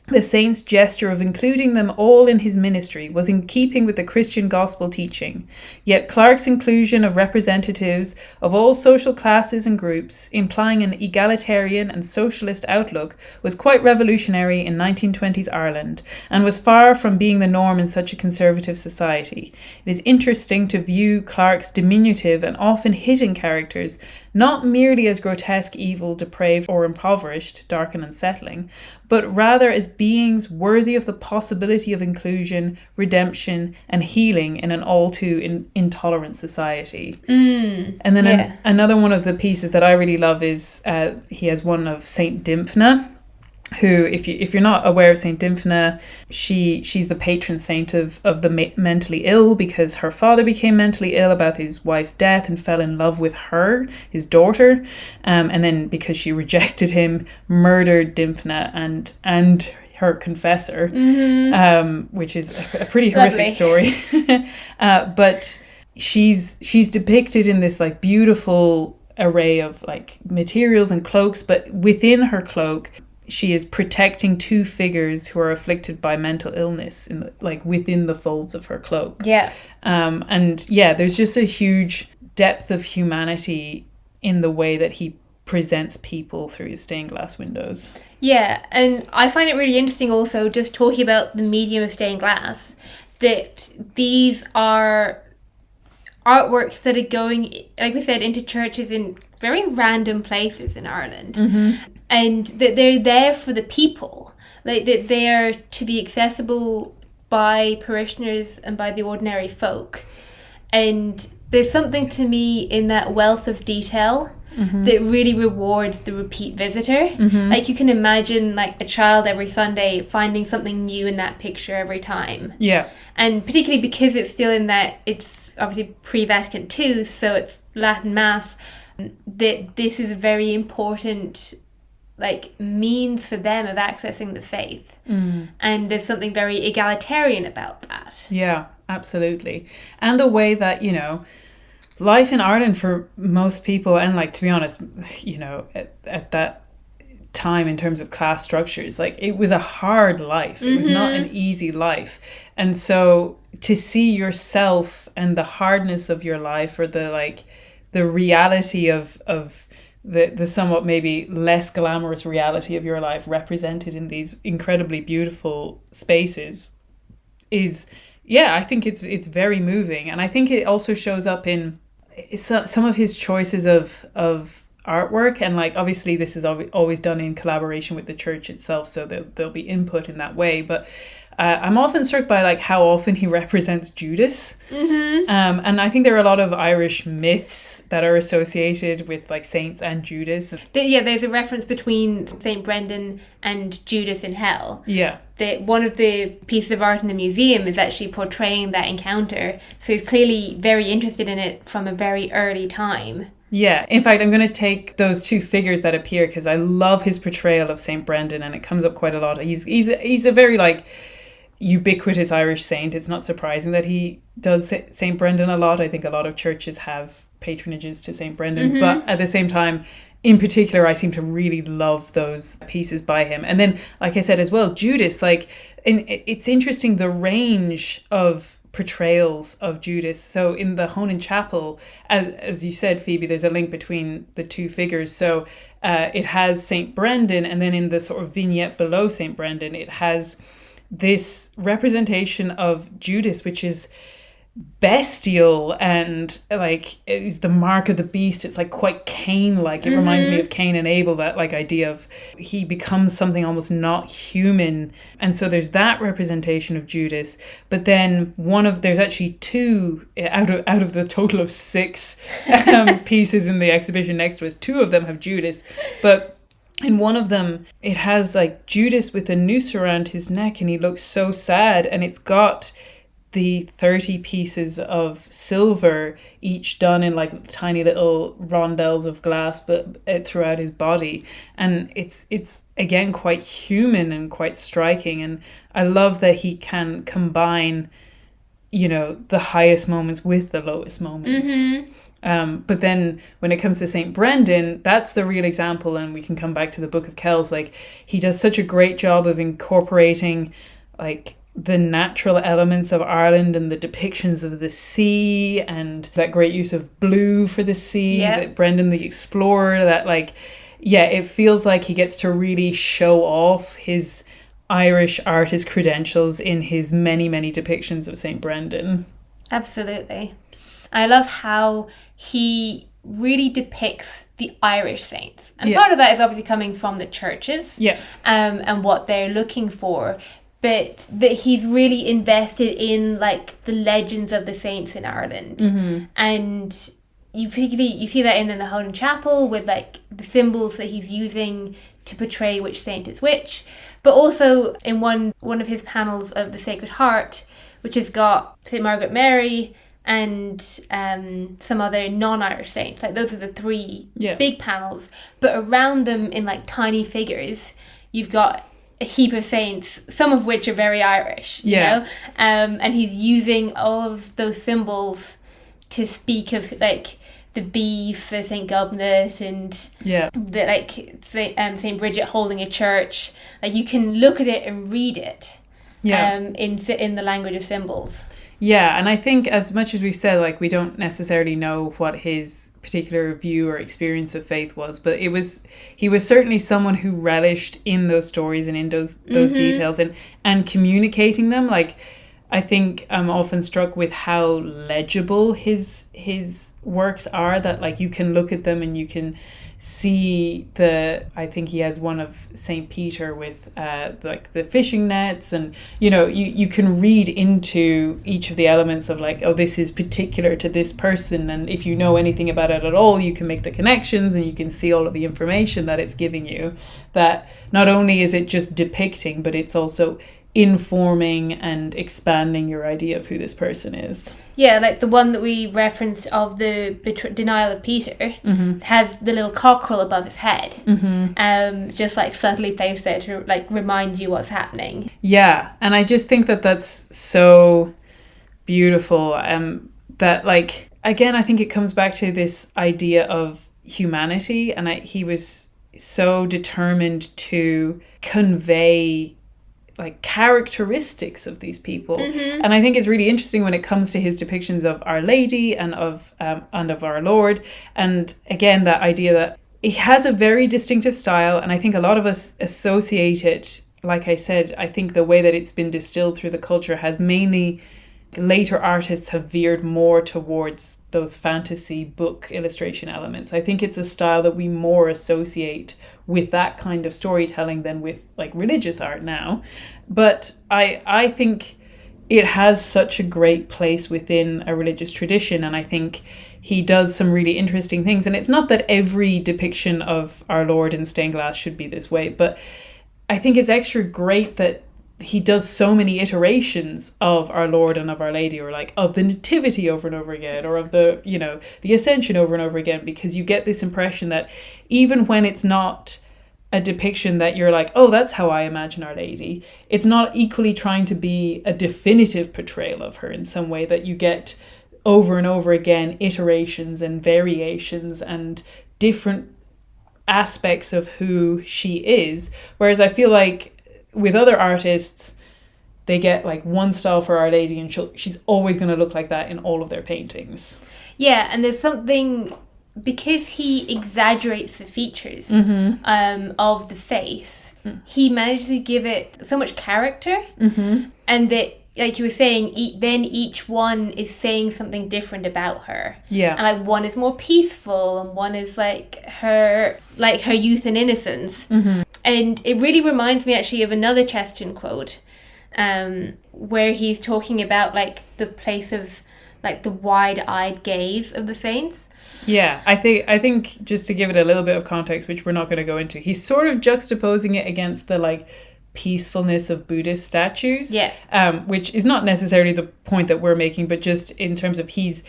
The saint's gesture of including them all in his ministry was in keeping with the Christian gospel teaching. Yet Clarke's inclusion of representatives of all social classes and groups, implying an egalitarian and socialist outlook, was quite revolutionary in 1920s Ireland, and was far from being the norm in such a conservative society. It is interesting to view Clarke's diminutive and often hidden characters not merely as grotesque, evil, depraved, or impoverished, dark and unsettling, but rather as beings worthy of the possibility of inclusion, redemption, and healing in an all too intolerant society. And then another one of the pieces that I really love is he has one of Saint Dymphna, who, if you're not aware of Saint Dymphna, she's the patron saint of the mentally ill, because her father became mentally ill about his wife's death and fell in love with her, his daughter, and then because she rejected him, murdered Dymphna and her confessor, which is a pretty horrific story. But she's depicted in this like beautiful array of like materials and cloaks, but within her cloak she is protecting two figures who are afflicted by mental illness within the folds of her cloak. There's just a huge depth of humanity in the way that he presents people through his stained glass windows. Yeah, and I find it really interesting also, just talking about the medium of stained glass, that these are artworks that are going, like we said, into churches in very random places in Ireland. And that they're there for the people, like that they are to be accessible by parishioners and by the ordinary folk. And there's something to me in that wealth of detail that really rewards the repeat visitor. Like you can imagine like a child every Sunday finding something new in that picture every time. Yeah. And particularly because it's still in that, it's obviously pre-Vatican II, so it's Latin Mass, that this is a very important like means for them of accessing the faith. And there's something very egalitarian about that. Yeah, absolutely. And the way that, you know, life in Ireland for most people, and like, to be honest, you know, at that time in terms of class structures, like it was a hard life. It was not an easy life. And so to see yourself and the hardness of your life, or the reality of the somewhat maybe less glamorous reality of your life represented in these incredibly beautiful spaces is, I think it's very moving. And I think it also shows up in some of his choices of artwork. And like, obviously this is always done in collaboration with the church itself, so there'll be input in that way. But I'm often struck by like how often he represents Judas. And I think there are a lot of Irish myths that are associated with like saints and Judas. There's a reference between Saint Brendan and Judas in hell. Yeah. One of the pieces of art in the museum is actually portraying that encounter. So he's clearly very interested in it from a very early time. Yeah, in fact, I'm going to take those two figures that appear because I love his portrayal of Saint Brendan, and it comes up quite a lot. He's a very like ubiquitous Irish saint. It's not surprising that he does Saint Brendan a lot. I think a lot of churches have patronages to Saint Brendan, but at the same time, in particular, I seem to really love those pieces by him. And then, like I said as well, Judas, like, it's interesting the range of portrayals of Judas. So in the Honan Chapel, as you said, Phoebe, there's a link between the two figures. So it has Saint Brendan, and then in the sort of vignette below Saint Brendan, it has this representation of Judas, which is bestial and like is the mark of the beast. It's like quite Cain-like. It reminds me of Cain and Abel, that like idea of he becomes something almost not human. And so there's that representation of Judas. But then there's actually two out of the total of 6 pieces in the exhibition next to us. 2 of them have Judas, but in one of them, it has like Judas with a noose around his neck, and he looks so sad, and it's got the 30 pieces of silver, each done in like tiny little rondelles of glass, but throughout his body. And it's again quite human and quite striking. And I love that he can combine, you know, the highest moments with the lowest moments. But then when it comes to St. Brendan, that's the real example. And we can come back to the Book of Kells. Like, he does such a great job of incorporating like the natural elements of Ireland and the depictions of the sea, and that great use of blue for the sea, that Brendan the Explorer, that like, it feels like he gets to really show off his Irish artist credentials in his many, many depictions of St. Brendan. Absolutely. I love how he really depicts the Irish saints. And part of that is obviously coming from the churches and what they're looking for. But that he's really invested in like the legends of the saints in Ireland. And you see that in the Howden Chapel with like the symbols that he's using to portray which saint is which. But also in one of his panels of the Sacred Heart, which has got St. Margaret Mary and some other non-Irish saints. Like those are the three big panels. But around them in like tiny figures, you've got a heap of saints, some of which are very Irish, you know? And he's using all of those symbols to speak of like the bee for St. Gobnet and the like St. Bridget holding a church. Like you can look at it and read it in the language of symbols. Yeah, and I think as much as we've said, like, we don't necessarily know what his particular view or experience of faith was, but he was certainly someone who relished in those stories and in those details and communicating them. Like, I think I'm often struck with how legible his works are, that like you can look at them and you can see I think he has one of St. Peter with like the fishing nets, and you can read into each of the elements of like, oh, this is particular to this person, and if you know anything about it at all, you can make the connections and you can see all of the information that it's giving you, that not only is it just depicting, but it's also informing and expanding your idea of who this person is. Yeah, like the one that we referenced of the denial of Peter has the little cockerel above his head, just like subtly placed there to like remind you what's happening. Yeah, and I just think that that's so beautiful. That like, again, I think it comes back to this idea of humanity, and he was so determined to convey like characteristics of these people. And I think it's really interesting when it comes to his depictions of Our Lady and of Our Lord. And again, that idea that he has a very distinctive style, and I think a lot of us associate it, like I said, I think the way that it's been distilled through the culture has mainly, later artists have veered more towards those fantasy book illustration elements. I think it's a style that we more associate with that kind of storytelling than with like religious art now. But I think it has such a great place within a religious tradition, and I think he does some really interesting things. And it's not that every depiction of Our Lord in stained glass should be this way, but I think it's extra great that he does so many iterations of Our Lord and of Our Lady, or like of the Nativity over and over again, or of the Ascension over and over again, because you get this impression that even when it's not a depiction that you're like, oh, that's how I imagine Our Lady, it's not equally trying to be a definitive portrayal of her in some way, that you get over and over again iterations and variations and different aspects of who she is. Whereas I feel like with other artists, they get like one style for Our Lady, and she's always going to look like that in all of their paintings. Yeah, and there's something, because he exaggerates the features of the face, he manages to give it so much character, and that, like you were saying, then each one is saying something different about her. Yeah, and like one is more peaceful, and one is like her youth and innocence. And it really reminds me actually of another Chesterton quote, where he's talking about like the place of like the wide-eyed gaze of the saints. Yeah, I think just to give it a little bit of context, which we're not going to go into, he's sort of juxtaposing it against the like peacefulness of Buddhist statues. Yeah. Which is not necessarily the point that we're making, but just in terms of he's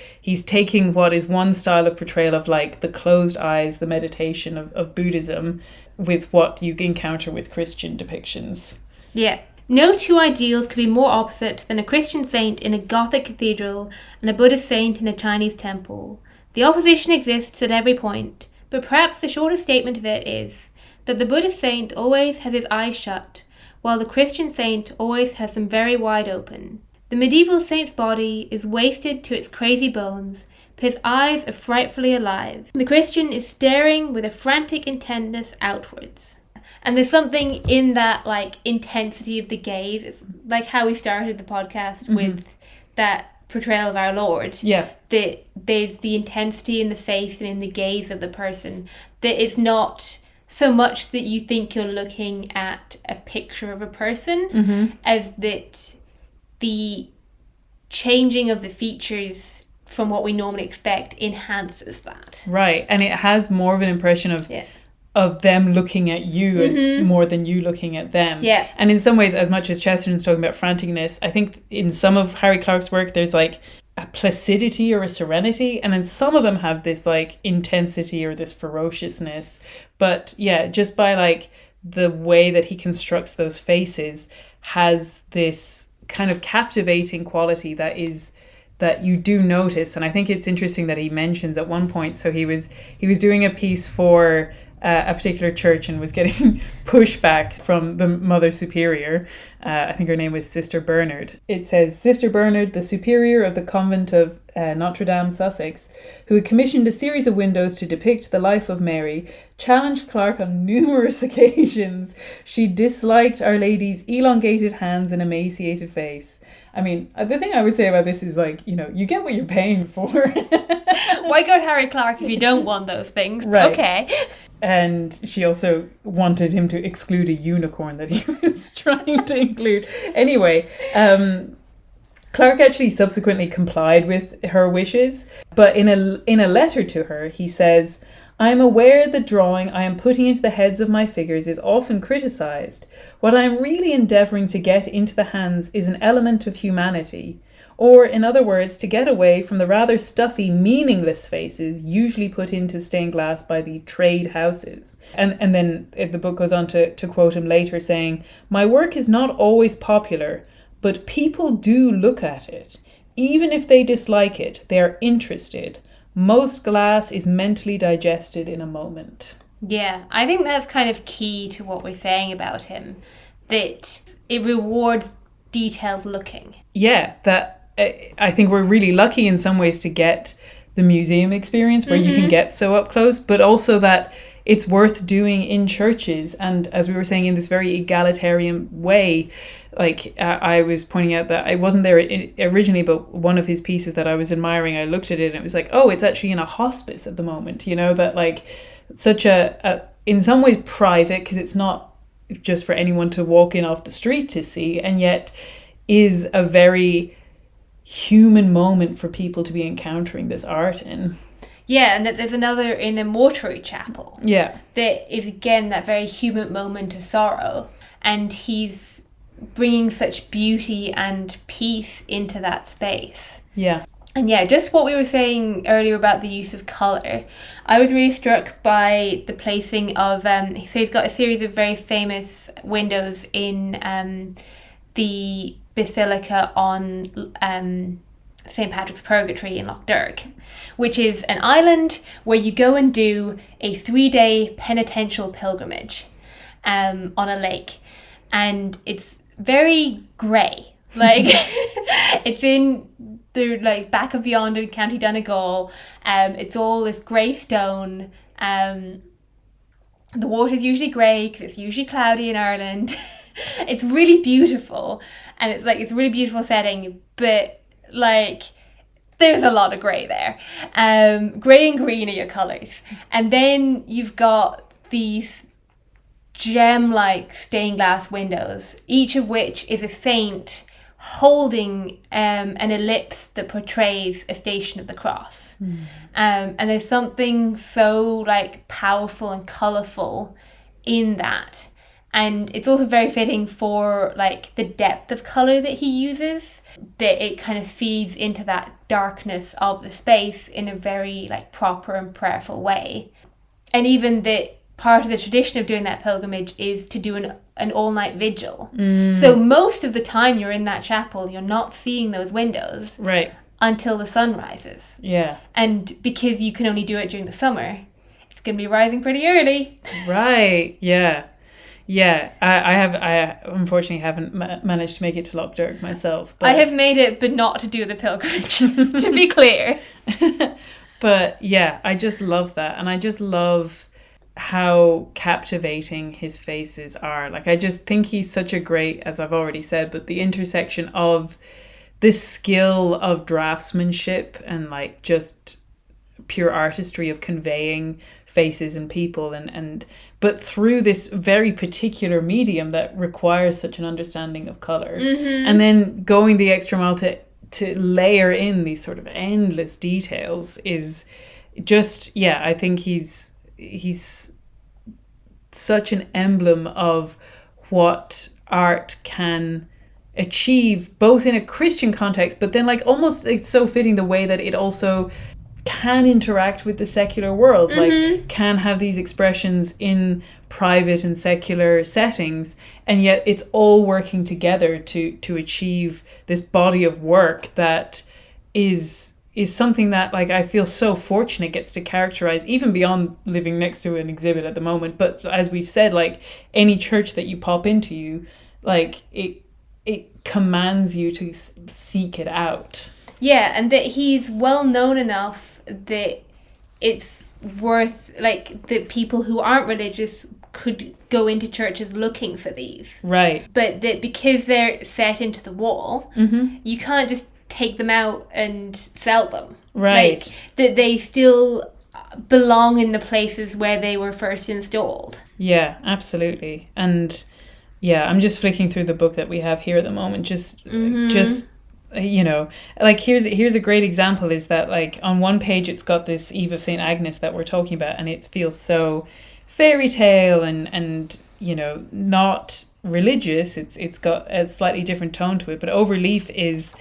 taking what is one style of portrayal of like the closed eyes, the meditation of Buddhism, with what you encounter with Christian depictions. Yeah. No two ideals could be more opposite than a Christian saint in a Gothic cathedral and a Buddhist saint in a Chinese temple. The opposition exists at every point, but perhaps the shortest statement of it is that the Buddhist saint always has his eyes shut, while the Christian saint always has them very wide open. The medieval saint's body is wasted to its crazy bones, but his eyes are frightfully alive. The Christian is staring with a frantic intentness outwards. And there's something in that like intensity of the gaze. It's like how we started the podcast with that portrayal of our Lord. Yeah. That there's the intensity in the face and in the gaze of the person, that it's not so much that you think you're looking at a picture of a person, as that the changing of the features from what we normally expect enhances that. Right. And it has more of an impression of them looking at you as more than you looking at them. Yeah. And in some ways, as much as Chesterton's talking about franticness, I think in some of Harry Clarke's work, there's like a placidity or a serenity, and then some of them have this like intensity or this ferociousness. But yeah, just by like the way that he constructs those faces has this kind of captivating quality that you do notice. And I think it's interesting that he mentions at one point, so he was doing a piece for a particular church and was getting pushback from the Mother Superior. I think her name was Sister Bernard. It says, Sister Bernard, the Superior of the Convent of Notre Dame, Sussex, who had commissioned a series of windows to depict the life of Mary, challenged Clarke on numerous occasions. She disliked Our Lady's elongated hands and emaciated face. I mean, the thing I would say about this is like, you know, you get what you're paying for. Why go to Harry Clarke if you don't want those things? Right. Okay. And she also wanted him to exclude a unicorn that he was trying to include. Anyway, Clarke actually subsequently complied with her wishes, but in a letter to her, he says, I am aware the drawing I am putting into the heads of my figures is often criticised. What I am really endeavouring to get into the hands is an element of humanity. Or, in other words, to get away from the rather stuffy, meaningless faces usually put into stained glass by the trade houses. And then the book goes on to quote him later saying, my work is not always popular, but people do look at it. Even if they dislike it, they are interested. Most glass is mentally digested in a moment. Yeah, I think that's kind of key to what we're saying about him, that it rewards detailed looking. Yeah, that I think we're really lucky in some ways to get the museum experience where you can get so up close, but also that it's worth doing in churches. And as we were saying, in this very egalitarian way, like I was pointing out that I wasn't there originally, but one of his pieces that I was admiring, I looked at it and it was like, oh, it's actually in a hospice at the moment, you know, that like such a in some ways private, because it's not just for anyone to walk in off the street to see, and yet is a very human moment for people to be encountering this art in. Yeah, and that there's another in a mortuary chapel. Yeah. That is, again, that very human moment of sorrow. And he's bringing such beauty and peace into that space. Yeah. And yeah, just what we were saying earlier about the use of colour. I was really struck by the placing of... so he's got a series of very famous windows in the Basilica on St. Patrick's Purgatory in Lough Derg, which is an island where you go and do a 3-day penitential pilgrimage on a lake. And it's very grey. Like, it's in the like back of beyond in County Donegal. It's all this grey stone. The water's usually grey because it's usually cloudy in Ireland. It's really beautiful, and it's a really beautiful setting, but like there's a lot of grey there. Grey and green are your colours. And then you've got these gem-like stained glass windows, each of which is a saint holding an ellipse that portrays a Station of the Cross. And there's something so like powerful and colourful in that. And it's also very fitting for like the depth of colour that he uses, that it kind of feeds into that darkness of the space in a very like proper and prayerful way. And even that part of the tradition of doing that pilgrimage is to do an all-night vigil. So most of the time you're in that chapel, you're not seeing those windows right until the sun rises. Yeah. And because you can only do it during the summer, it's going to be rising pretty early. Right. Yeah. Yeah, I unfortunately haven't managed to make it to Lough Derg myself. But... I have made it, but not to do the pilgrimage, to be clear. But yeah, I just love that. And I just love how captivating his faces are. Like, I just think he's such a great, as I've already said, but the intersection of this skill of draftsmanship and like just pure artistry of conveying faces and people, but through this very particular medium that requires such an understanding of color, and then going the extra mile to layer in these sort of endless details is just, I think he's such an emblem of what art can achieve, both in a Christian context, but then like almost it's so fitting the way that it also can interact with the secular world, like can have these expressions in private and secular settings, and yet it's all working together to achieve this body of work that is something that like I feel so fortunate gets to characterize, even beyond living next to an exhibit at the moment, but as we've said, like any church that you pop into, like it commands you to seek it out. Yeah, and that he's well known enough that it's worth, like, that people who aren't religious could go into churches looking for these. Right. But that because they're set into the wall, you can't just take them out and sell them. Right. Like, that they still belong in the places where they were first installed. Yeah, absolutely. And yeah, I'm just flicking through the book that we have here at the moment, just you know, like here's a great example, is that like on one page it's got this Eve of St. Agnes that we're talking about, and it feels so fairy tale and you know, not religious. It's got a slightly different tone to it, but overleaf is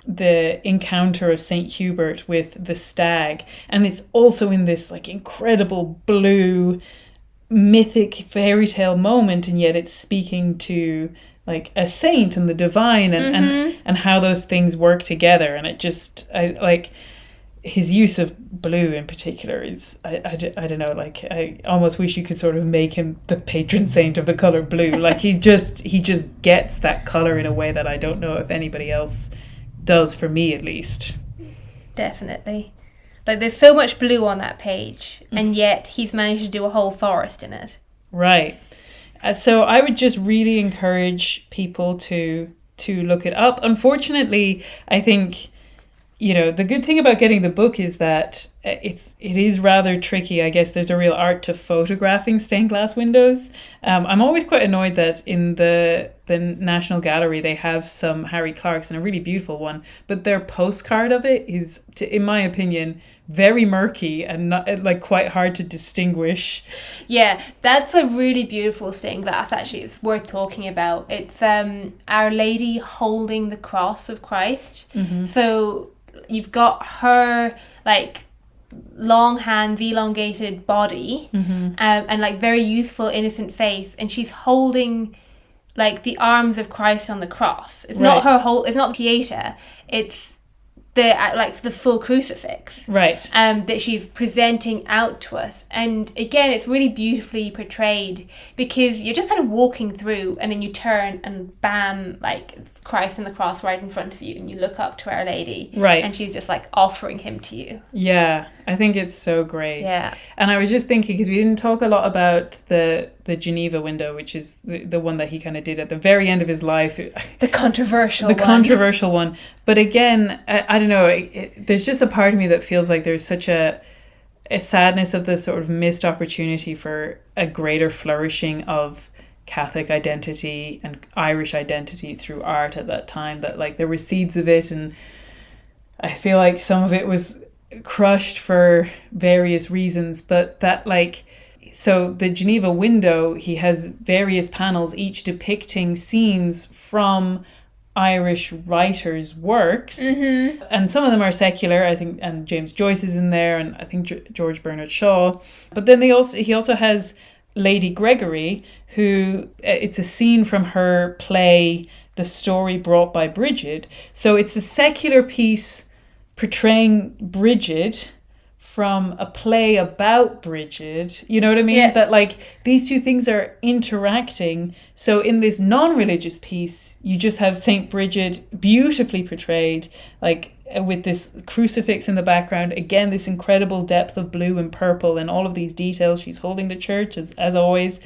the encounter of St. Hubert with the stag, and it's also in this like incredible blue mythic fairy tale moment, and yet it's speaking to like a saint and the divine and how those things work together. And it just, I like his use of blue in particular is, I don't know, like I almost wish you could sort of make him the patron saint of the color blue. Like he just gets that color in a way that I don't know if anybody else does, for me at least. Definitely. Like there's so much blue on that page, and yet he's managed to do a whole forest in it. Right. So I would just really encourage people to look it up. Unfortunately, I think, you know, the good thing about getting the book is that it is rather tricky. I guess there's a real art to photographing stained glass windows. I'm always quite annoyed that in the National Gallery they have some Harry Clarke's and a really beautiful one, but their postcard of it is, in my opinion, very murky and not like quite hard to distinguish. Yeah, that's a really beautiful stained glass. Actually, it's worth talking about. It's Our Lady holding the cross of Christ. So you've got her like long hands, elongated body, and like very youthful, innocent face, and she's holding like the arms of Christ on the cross. It's not her whole. It's not Pieta. It's the full crucifix, right? That she's presenting out to us, and again, it's really beautifully portrayed, because you're just kind of walking through, and then you turn, and bam, like Christ on the cross right in front of you, and you look up to Our Lady, right? And she's just like offering him to you. Yeah, I think it's so great. Yeah, and I was just thinking, because we didn't talk a lot about the Geneva window, which is the one that he kind of did at the very end of his life. The controversial one. But again, I don't know, there's just a part of me that feels like there's such a sadness of the sort of missed opportunity for a greater flourishing of Catholic identity and Irish identity through art at that time, that like there were seeds of it, and I feel like some of it was crushed for various reasons, but that like, so the Geneva window, he has various panels, each depicting scenes from Irish writers' works, and some of them are secular, I think, and James Joyce is in there, and I think George Bernard Shaw. But then he also has Lady Gregory, who it's a scene from her play The Story Brought by Bridget. So it's a secular piece portraying Bridget from a play about Bridget, you know what I mean? Yeah. That like these two things are interacting. So in this non-religious piece, you just have Saint Bridget beautifully portrayed, like with this crucifix in the background. Again, this incredible depth of blue and purple and all of these details. She's holding the church as always.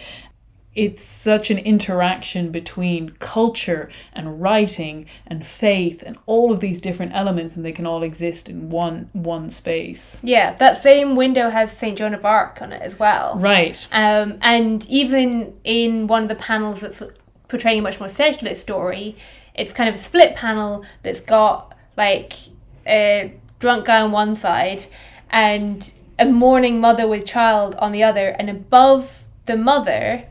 it's such an interaction between culture and writing and faith and all of these different elements, and they can all exist in one space. Yeah, that same window has St. Joan of Arc on it as well. Right. And even in one of the panels that's portraying a much more secular story, it's kind of a split panel that's got like a drunk guy on one side and a mourning mother with child on the other, and above the mother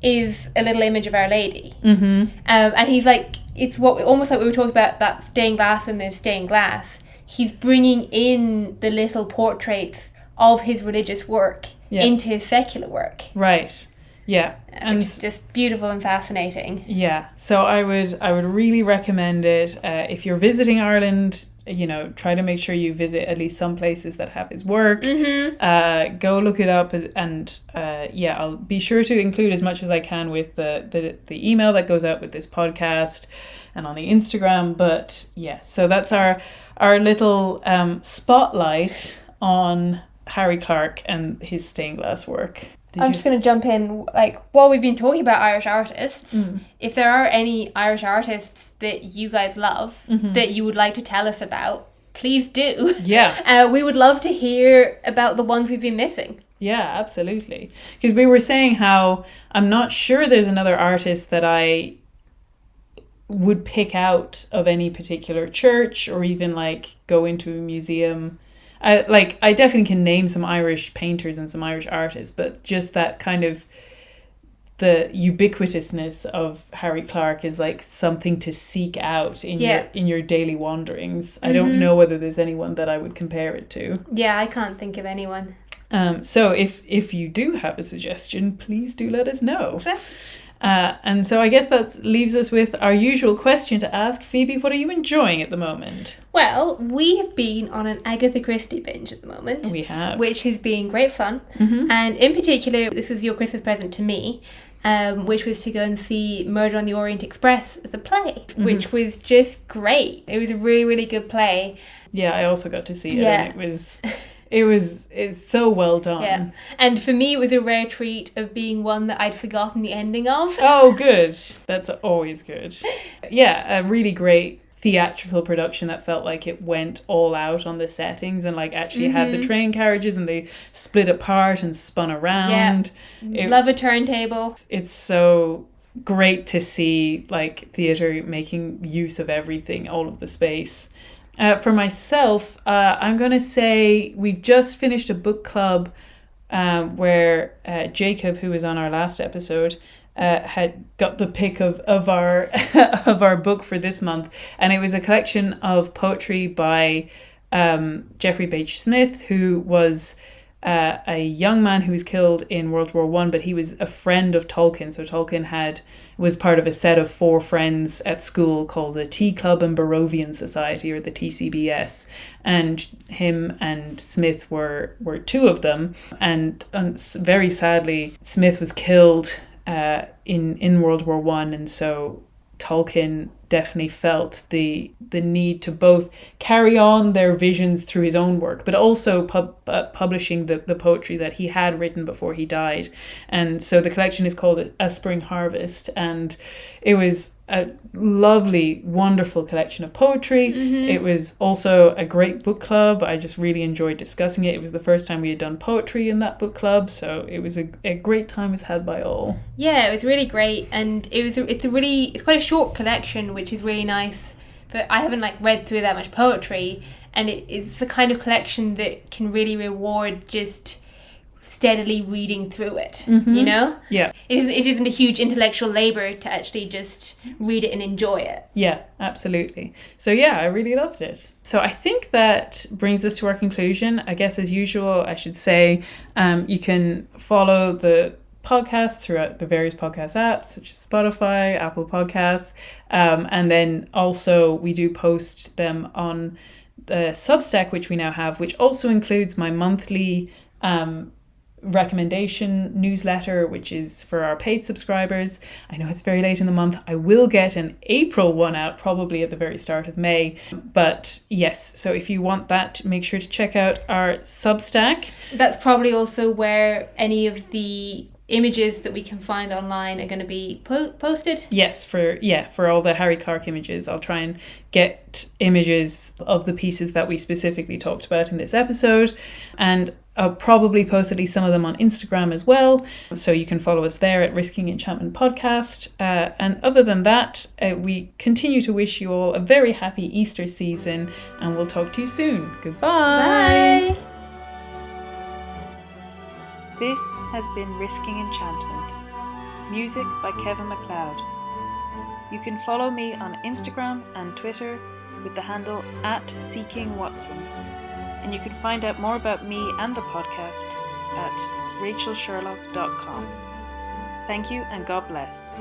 is a little image of Our Lady. Mm-hmm. And he's like, it's what almost like we were talking about that stained glass when there's stained glass. He's bringing in the little portraits of his religious work into his secular work. Right. Yeah. And it's just beautiful and fascinating. Yeah. So I would really recommend it. If you're visiting Ireland, try to make sure you visit at least some places that have his work. Mm-hmm. Go look it up, and I'll be sure to include as much as I can with the email that goes out with this podcast and on the Instagram. But yeah, so that's our little spotlight on Harry Clarke and his stained glass work. I'm just going to jump in, like, while we've been talking about Irish artists, if there are any Irish artists that you guys love that you would like to tell us about, please do. Yeah. We would love to hear about the ones we've been missing. Yeah, absolutely. Because we were saying how I'm not sure there's another artist that I would pick out of any particular church or even like go into a museum. I definitely can name some Irish painters and some Irish artists, but just that kind of the ubiquitousness of Harry Clarke is like something to seek out in your daily wanderings. I don't know whether there's anyone that I would compare it to. Yeah, I can't think of anyone. So if you do have a suggestion, please do let us know. And so I guess that leaves us with our usual question to ask. Phoebe, what are you enjoying at the moment? Well, we have been on an Agatha Christie binge at the moment. We have. Which has been great fun. And in particular, this was your Christmas present to me, which was to go and see Murder on the Orient Express as a play, which was just great. It was a really, really good play. Yeah, I also got to see it, and it's so well done. Yeah. And for me, it was a rare treat of being one that I'd forgotten the ending of. Oh, good. That's always good. Yeah, a really great theatrical production that felt like it went all out on the settings and like actually had the train carriages and they split apart and spun around. Yeah. Love a turntable. It's so great to see like theatre making use of everything, all of the space. For myself, I'm going to say we've just finished a book club where Jacob, who was on our last episode, had got the pick of our of our book for this month, and it was a collection of poetry by Geoffrey Bache Smith, who was a young man who was killed in World War I, but he was a friend of Tolkien. So Tolkien was part of a set of 4 friends at school called the Tea Club and Barovian Society, or the TCBS. And him and Smith were 2 of them. And very sadly, Smith was killed in World War I, and so Tolkien definitely felt the need to both carry on their visions through his own work, but also publishing the poetry that he had written before he died. And so the collection is called A Spring Harvest, and it was a lovely, wonderful collection of poetry. It was also a great book club. I just really enjoyed discussing it. It was the first time we had done poetry in that book club, so it was a great time was had by all. Yeah, it was really great, and it's quite a short collection, which is really nice. But I haven't read through that much poetry, and it's the kind of collection that can really reward just steadily reading through it, you know? Yeah. It isn't a huge intellectual labour to actually just read it and enjoy it. Yeah, absolutely. So yeah, I really loved it. So I think that brings us to our conclusion. I guess as usual, I should say you can follow the podcast throughout the various podcast apps such as Spotify, Apple Podcasts, and then also we do post them on the Substack, which we now have, which also includes my monthly recommendation newsletter, which is for our paid subscribers. I know it's very late in the month. I will get an April one out probably at the very start of May, but yes, so if you want that, make sure to check out our Substack. That's probably also where any of the images that we can find online are going to be posted. Yes, for all the Harry Clarke images, I'll try and get images of the pieces that we specifically talked about in this episode, and I'll probably post at least some of them on Instagram as well, so you can follow us there at Risking Enchantment Podcast. And other than that, we continue to wish you all a very happy Easter season, and we'll talk to you soon. Goodbye. Bye. This has been Risking Enchantment. Music by Kevin MacLeod. You can follow me on Instagram and Twitter with the handle @SeekingWatson. And you can find out more about me and the podcast at rachelsherlock.com. Thank you and God bless.